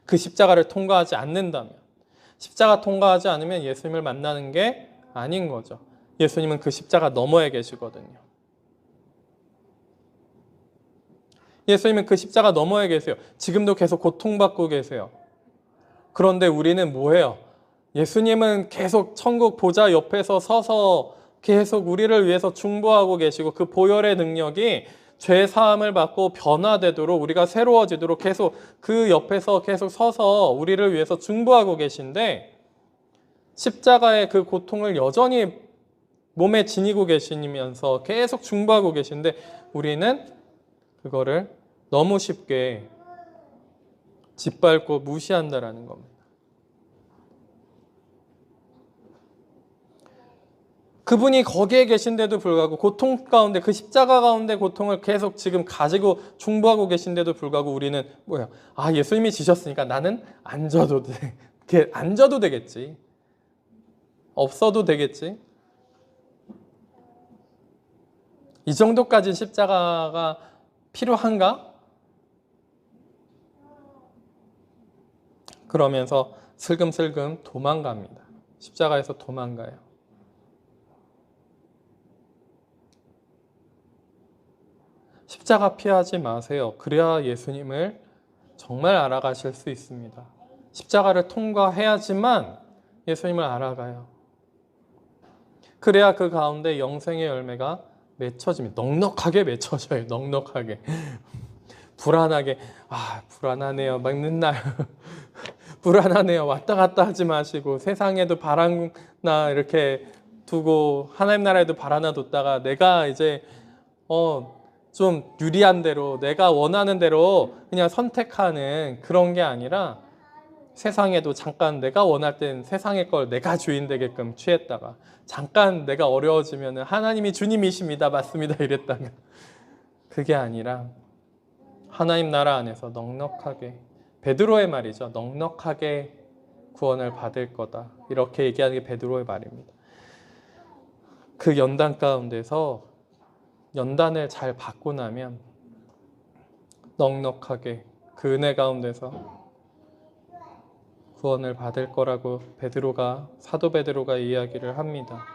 그 십자가를 통과하지 않는다면. 십자가 통과하지 않으면 예수님을 만나는 게 아닌 거죠. 예수님은 그 십자가 너머에 계시거든요. 예수님은 그 십자가 너머에 계세요. 지금도 계속 고통받고 계세요. 그런데 우리는 뭐해요? 예수님은 계속 천국 보좌 옆에서 서서 계속 우리를 위해서 중보하고 계시고 그 보혈의 능력이 죄 사함을 받고 변화되도록 우리가 새로워지도록 계속 그 옆에서 계속 서서 우리를 위해서 중보하고 계신데 십자가의 그 고통을 여전히 몸에 지니고 계시면서 계속 중보하고 계신데 우리는 그거를 너무 쉽게 짓밟고 무시한다라는 겁니다. 그분이 거기에 계신데도 불구하고 고통 가운데 그 십자가 가운데 고통을 계속 지금 가지고 중보하고 계신데도 불구하고 우리는 뭐야? 아, 예수님이 지셨으니까 나는 안 져도 돼. 안 져도 되겠지. 없어도 되겠지. 이 정도까지 십자가가 필요한가? 그러면서 슬금슬금 도망갑니다. 십자가에서 도망가요. 십자가 피하지 마세요. 그래야 예수님을 정말 알아가실 수 있습니다. 십자가를 통과해야지만 예수님을 알아가요. 그래야 그 가운데 영생의 열매가 맺혀집니다. 넉넉하게 맺혀져요. 넉넉하게. 불안하게, 불안하네요. 막 맨날 불안하네요. 왔다 갔다 하지 마시고 세상에도 발 하나 이렇게 두고 하나님 나라에도 발 하나 뒀다가 내가 이제 좀 유리한 대로 내가 원하는 대로 그냥 선택하는 그런 게 아니라 세상에도 잠깐 내가 원할 땐 세상의 걸 내가 주인 되게끔 취했다가 잠깐 내가 어려워지면 하나님이 주님이십니다. 맞습니다. 이랬다가 그게 아니라 하나님 나라 안에서 넉넉하게 베드로의 말이죠. 넉넉하게 구원을 받을 거다. 이렇게 얘기하는 게 베드로의 말입니다. 그 연단 가운데서 연단을 잘 받고 나면 넉넉하게 그 은혜 가운데서 구원을 받을 거라고 사도 베드로가 이야기를 합니다.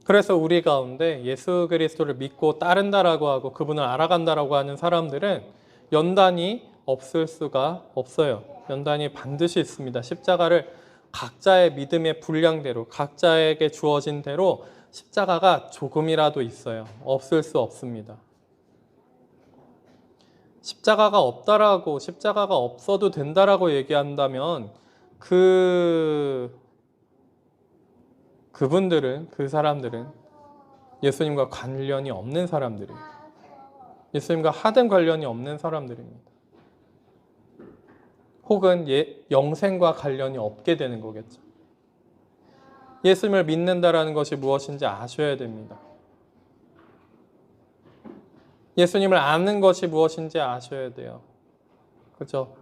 그래서 우리 가운데 예수 그리스도를 믿고 따른다라고 하고 그분을 알아간다라고 하는 사람들은 연단이 없을 수가 없어요. 연단이 반드시 있습니다. 십자가를 각자의 믿음의 분량대로 각자에게 주어진 대로 십자가가 조금이라도 있어요. 없을 수 없습니다. 십자가가 없다라고 십자가가 없어도 된다라고 얘기한다면 그분들은 그 사람들은 예수님과 관련이 없는 사람들이에요. 예수님과 하등 관련이 없는 사람들입니다. 혹은 영생과 관련이 없게 되는 거겠죠. 예수님을 믿는다라는 것이 무엇인지 아셔야 됩니다. 예수님을 아는 것이 무엇인지 아셔야 돼요. 그렇죠?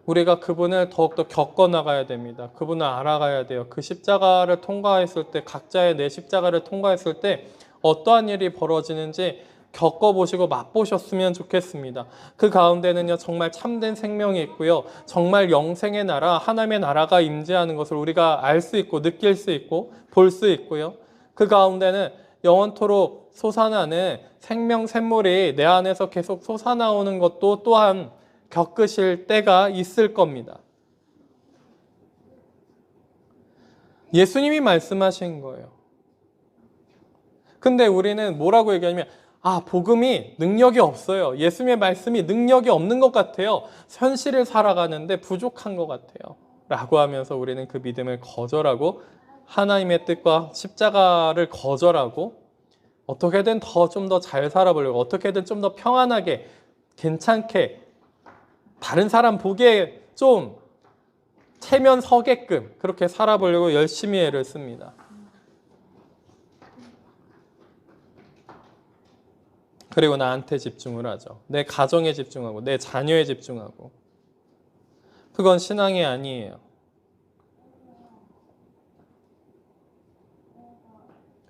우리가 그분을 더욱더 겪어나가야 됩니다. 그분을 알아가야 돼요. 그 십자가를 통과했을 때 각자의 내 십자가를 통과했을 때 어떠한 일이 벌어지는지 겪어보시고 맛보셨으면 좋겠습니다. 그 가운데는요 정말 참된 생명이 있고요. 정말 영생의 나라, 하나님의 나라가 임재하는 것을 우리가 알 수 있고 느낄 수 있고 볼 수 있고요. 그 가운데는 영원토록 솟아나는 생명 샘물이 내 안에서 계속 솟아나오는 것도 또한 겪으실 때가 있을 겁니다. 예수님이 말씀하신 거예요. 근데 우리는 뭐라고 얘기하냐면 복음이 능력이 없어요. 예수님의 말씀이 능력이 없는 것 같아요. 현실을 살아가는데 부족한 것 같아요. 라고 하면서 우리는 그 믿음을 거절하고 하나님의 뜻과 십자가를 거절하고 어떻게든 좀 더 잘 살아보려고, 어떻게든 좀 더 평안하게, 괜찮게, 다른 사람 보기에 좀 체면 서게끔 그렇게 살아보려고 열심히 애를 씁니다. 그리고 나한테 집중을 하죠. 내 가정에 집중하고 내 자녀에 집중하고. 그건 신앙이 아니에요.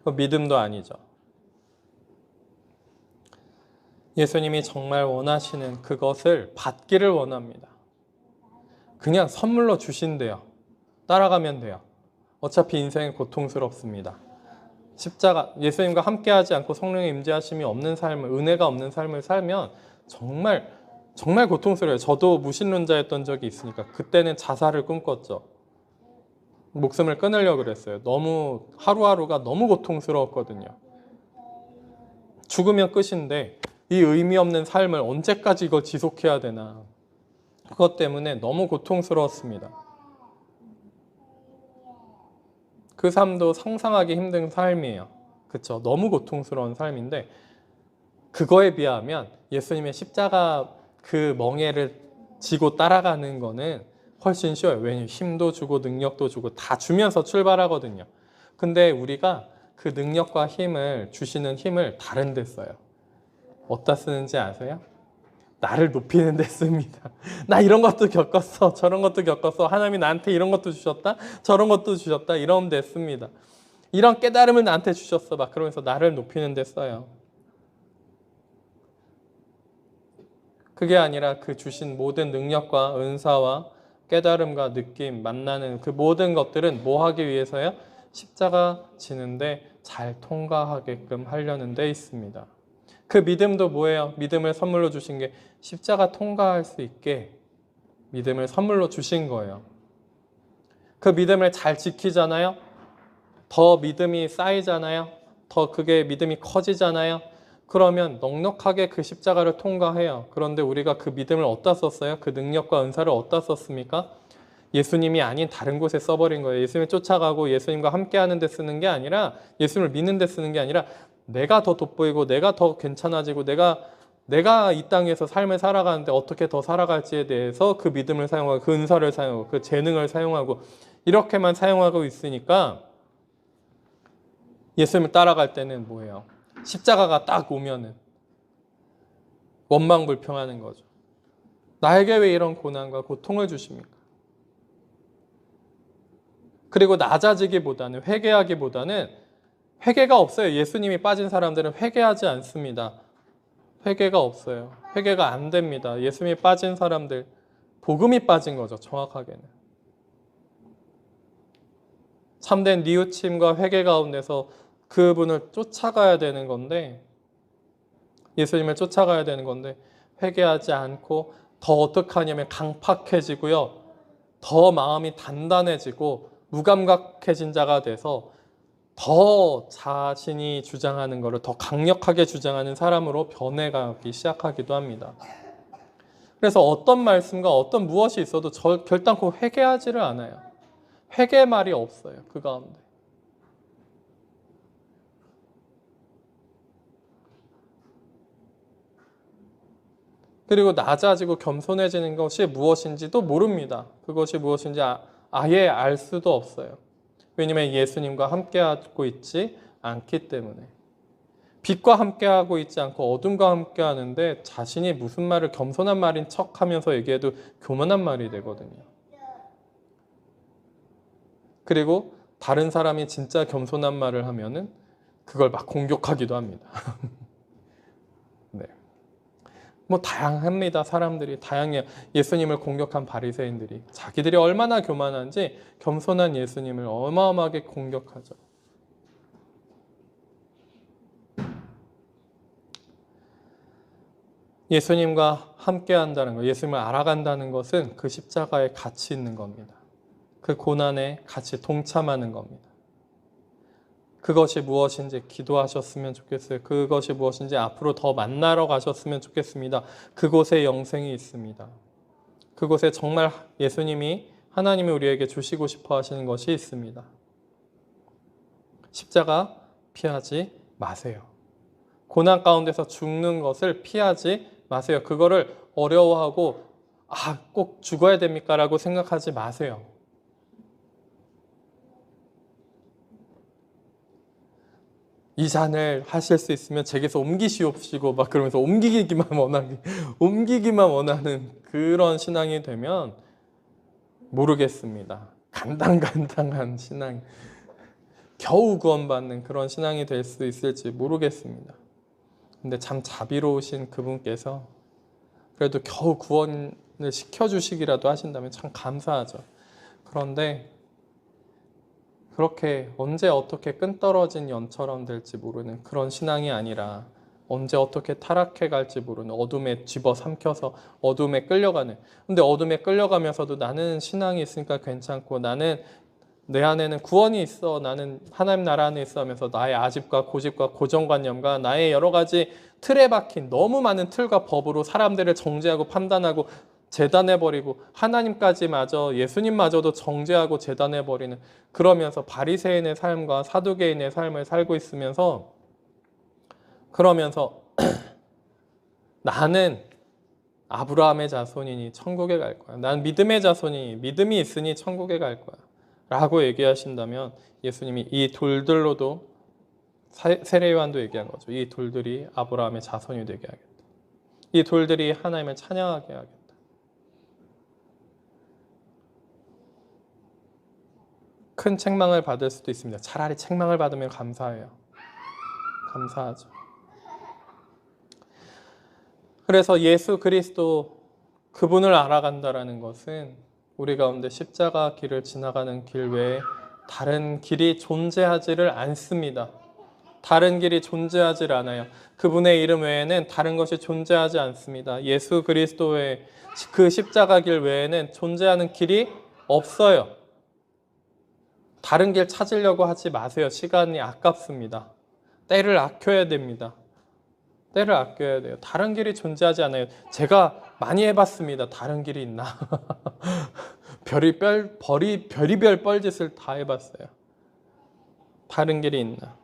그 믿음도 아니죠. 예수님이 정말 원하시는 그것을 받기를 원합니다. 그냥 선물로 주신대요. 따라가면 돼요. 어차피 인생은 고통스럽습니다. 십자가, 예수님과 함께하지 않고 성령의 임재하심이 없는 삶을, 은혜가 없는 삶을 살면 정말 정말 고통스러워요. 저도 무신론자였던 적이 있으니까 그때는 자살을 꿈꿨죠. 목숨을 끊으려고 그랬어요. 너무 하루하루가 너무 고통스러웠거든요. 죽으면 끝인데 이 의미 없는 삶을 언제까지 이거 지속해야 되나. 그것 때문에 너무 고통스러웠습니다. 그 삶도 상상하기 힘든 삶이에요. 그렇죠? 너무 고통스러운 삶인데 그거에 비하면 예수님의 십자가 그 멍에를 지고 따라가는 거는 훨씬 쉬워요. 왜냐하면 힘도 주고 능력도 주고 다 주면서 출발하거든요. 근데 우리가 그 능력과 힘을 주시는 힘을 다른 데 써요. 어디다 쓰는지 아세요? 나를 높이는 데 씁니다. 나 이런 것도 겪었어. 저런 것도 겪었어. 하나님이 나한테 이런 것도 주셨다. 저런 것도 주셨다. 이런 데 씁니다. 이런 깨달음을 나한테 주셨어. 막 그러면서 나를 높이는 데 써요. 그게 아니라 그 주신 모든 능력과 은사와 깨달음과 느낌, 만나는 그 모든 것들은 뭐 하기 위해서요? 십자가 지는데 잘 통과하게끔 하려는 데 있습니다. 그 믿음도 뭐예요? 믿음을 선물로 주신 게 십자가 통과할 수 있게 믿음을 선물로 주신 거예요. 그 믿음을 잘 지키잖아요. 더 믿음이 쌓이잖아요. 더 그게 믿음이 커지잖아요. 그러면 넉넉하게 그 십자가를 통과해요. 그런데 우리가 그 믿음을 어디다 썼어요? 그 능력과 은사를 어디다 썼습니까? 예수님이 아닌 다른 곳에 써버린 거예요. 예수님을 쫓아가고 예수님과 함께하는 데 쓰는 게 아니라, 예수님을 믿는 데 쓰는 게 아니라 내가 더 돋보이고 내가 더 괜찮아지고 내가 이 땅에서 삶을 살아가는데 어떻게 더 살아갈지에 대해서 그 믿음을 사용하고 그 은사를 사용하고 그 재능을 사용하고 이렇게만 사용하고 있으니까 예수님을 따라갈 때는 뭐예요? 십자가가 딱 오면은 원망불평하는 거죠. 나에게 왜 이런 고난과 고통을 주십니까? 그리고 낮아지기보다는, 회개하기보다는, 회개가 없어요. 예수님이 빠진 사람들은 회개하지 않습니다. 회개가 없어요. 회개가 안 됩니다. 예수님이 빠진 사람들, 복음이 빠진 거죠. 정확하게는. 참된 뉘우침과 회개 가운데서 그분을 쫓아가야 되는 건데, 예수님을 쫓아가야 되는 건데 회개하지 않고 더 어떻게 하냐면 강팍해지고요. 더 마음이 단단해지고 무감각해진 자가 돼서 더 자신이 주장하는 것을 더 강력하게 주장하는 사람으로 변해가기 시작하기도 합니다. 그래서 어떤 말씀과 어떤 무엇이 있어도 결단코 회개하지를 않아요. 회개 말이 없어요. 그 가운데. 그리고 낮아지고 겸손해지는 것이 무엇인지도 모릅니다. 그것이 무엇인지 아예 알 수도 없어요. 왜냐하면 예수님과 함께하고 있지 않기 때문에. 빛과 함께하고 있지 않고 어둠과 함께하는데 자신이 무슨 말을 겸손한 말인 척하면서 얘기해도 교만한 말이 되거든요. 그리고 다른 사람이 진짜 겸손한 말을 하면은 그걸 막 공격하기도 합니다. 네. 뭐 다양합니다. 사람들이 다양해요. 예수님을 공격한 바리새인들이 자기들이 얼마나 교만한지 겸손한 예수님을 어마어마하게 공격하죠. 예수님과 함께한다는 것, 예수님을 알아간다는 것은 그 십자가에 같이 있는 겁니다. 그 고난에 같이 동참하는 겁니다. 그것이 무엇인지 기도하셨으면 좋겠어요. 그것이 무엇인지 앞으로 더 만나러 가셨으면 좋겠습니다. 그곳에 영생이 있습니다. 그곳에 정말 예수님이, 하나님이 우리에게 주시고 싶어 하시는 것이 있습니다. 십자가 피하지 마세요. 고난 가운데서 죽는 것을 피하지 마세요. 그거를 어려워하고 꼭 죽어야 됩니까? 라고 생각하지 마세요. 이 잔을 하실 수 있으면 제게서 옮기시옵시고 막 그러면서 옮기기만 원하는 그런 신앙이 되면 모르겠습니다. 간당간당한 신앙, 겨우 구원받는 그런 신앙이 될 수 있을지 모르겠습니다. 근데 참 자비로우신 그분께서 그래도 겨우 구원을 시켜주시기라도 하신다면 참 감사하죠. 그런데 그렇게 언제 어떻게 끈떨어진 연처럼 될지 모르는 그런 신앙이 아니라 언제 어떻게 타락해 갈지 모르는 어둠에 집어삼켜서 어둠에 끌려가는, 근데 어둠에 끌려가면서도 나는 신앙이 있으니까 괜찮고 나는 내 안에는 구원이 있어, 나는 하나님 나라 안에 있어 하면서 나의 아집과 고집과 고정관념과 나의 여러 가지 틀에 박힌 너무 많은 틀과 법으로 사람들을 정죄하고 판단하고 재단해버리고 하나님까지마저 예수님마저도 정죄하고 재단해버리는, 그러면서 바리새인의 삶과 사두개인의 삶을 살고 있으면서 그러면서 나는 아브라함의 자손이니 천국에 갈 거야. 난 믿음의 자손이니 믿음이 있으니 천국에 갈 거야. 라고 얘기하신다면 예수님이 이 돌들로도 세례요한도 얘기한 거죠. 이 돌들이 아브라함의 자손이 되게 하겠다. 이 돌들이 하나님을 찬양하게 하겠다. 큰 책망을 받을 수도 있습니다. 차라리 책망을 받으면 감사해요. 감사하죠. 그래서 예수 그리스도 그분을 알아간다라는 것은 우리 가운데 십자가 길을 지나가는 길 외에 다른 길이 존재하지를 않습니다. 다른 길이 존재하지 않아요. 그분의 이름 외에는 다른 것이 존재하지 않습니다. 예수 그리스도의 그 십자가 길 외에는 존재하는 길이 없어요. 다른 길 찾으려고 하지 마세요. 시간이 아깝습니다. 때를 아껴야 됩니다. 때를 아껴야 돼요. 다른 길이 존재하지 않아요. 제가 많이 해봤습니다. 다른 길이 있나? 별의별 뻘짓을 다 해봤어요. 다른 길이 있나?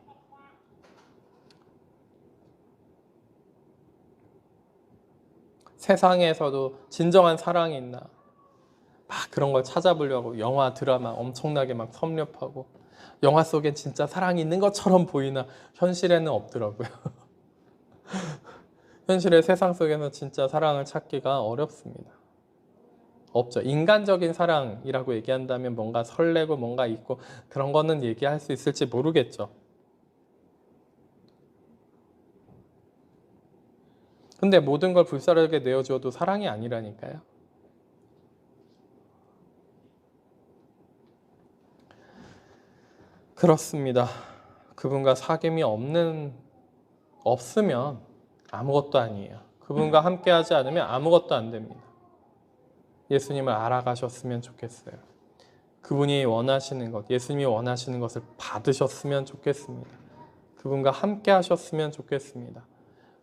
세상에서도 진정한 사랑이 있나? 막 그런 걸 찾아보려고 영화, 드라마 엄청나게 막 섭렵하고, 영화 속엔 진짜 사랑이 있는 것처럼 보이나 현실에는 없더라고요. 현실의 세상 속에서 진짜 사랑을 찾기가 어렵습니다. 없죠. 인간적인 사랑이라고 얘기한다면 뭔가 설레고 뭔가 있고 그런 거는 얘기할 수 있을지 모르겠죠. 근데 모든 걸 불사르게 내어주어도 사랑이 아니라니까요. 그렇습니다. 그분과 사귐이 없으면 아무것도 아니에요. 그분과 함께하지 않으면 아무것도 안 됩니다. 예수님을 알아가셨으면 좋겠어요. 그분이 원하시는 것, 예수님이 원하시는 것을 받으셨으면 좋겠습니다. 그분과 함께 하셨으면 좋겠습니다.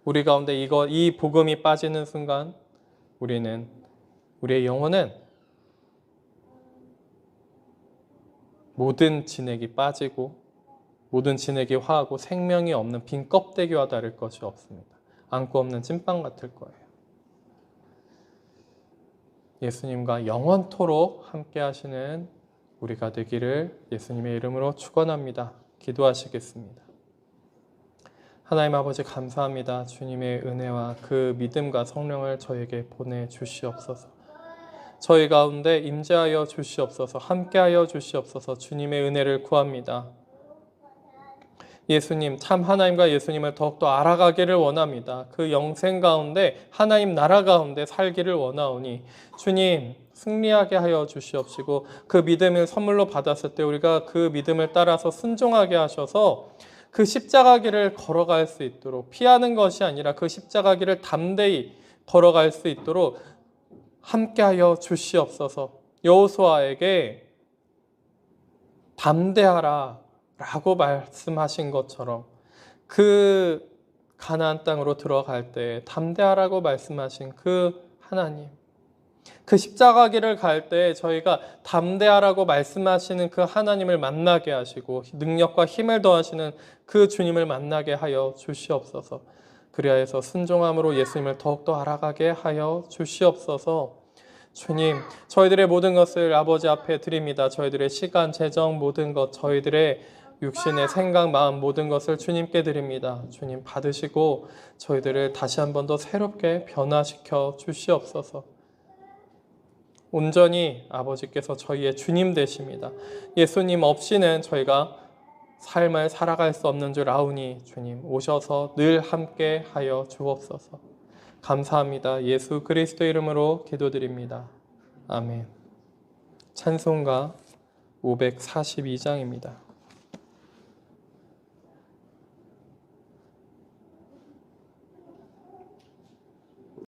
우리 가운데 이 복음이 빠지는 순간 우리의 영혼은 모든 진액이 빠지고 모든 진액이 화하고 생명이 없는 빈 껍데기와 다를 것이 없습니다. 안고 없는 찐빵 같을 거예요. 예수님과 영원토록 함께 하시는 우리가 되기를 예수님의 이름으로 축원합니다. 기도하시겠습니다. 하나님 아버지 감사합니다. 주님의 은혜와 그 믿음과 성령을 저에게 보내주시옵소서. 저희 가운데 임재하여 주시옵소서. 함께하여 주시옵소서. 주님의 은혜를 구합니다. 예수님, 참 하나님과 예수님을 더욱더 알아가기를 원합니다. 그 영생 가운데 하나님 나라 가운데 살기를 원하오니 주님 승리하게 하여 주시옵시고 그 믿음을 선물로 받았을 때 우리가 그 믿음을 따라서 순종하게 하셔서 그 십자가 길을 걸어갈 수 있도록, 피하는 것이 아니라 그 십자가 길을 담대히 걸어갈 수 있도록 함께하여 주시옵소서. 여호수아에게 담대하라 라고 말씀하신 것처럼 그 가나안 땅으로 들어갈 때 담대하라고 말씀하신 그 하나님, 그 십자가 길을 갈 때 저희가 담대하라고 말씀하시는 그 하나님을 만나게 하시고 능력과 힘을 더하시는 그 주님을 만나게 하여 주시옵소서. 그리하여서 순종함으로 예수님을 더욱더 알아가게 하여 주시옵소서. 주님, 저희들의 모든 것을 아버지 앞에 드립니다. 저희들의 시간, 재정, 모든 것, 저희들의 육신의 생각, 마음 모든 것을 주님께 드립니다. 주님 받으시고 저희들을 다시 한 번 더 새롭게 변화시켜 주시옵소서. 온전히 아버지께서 저희의 주님 되십니다. 예수님 없이는 저희가 삶을 살아갈 수 없는 줄 아오니 주님 오셔서 늘 함께 하여 주옵소서. 감사합니다. 예수 그리스도 이름으로 기도드립니다. 아멘. 찬송가 542장입니다.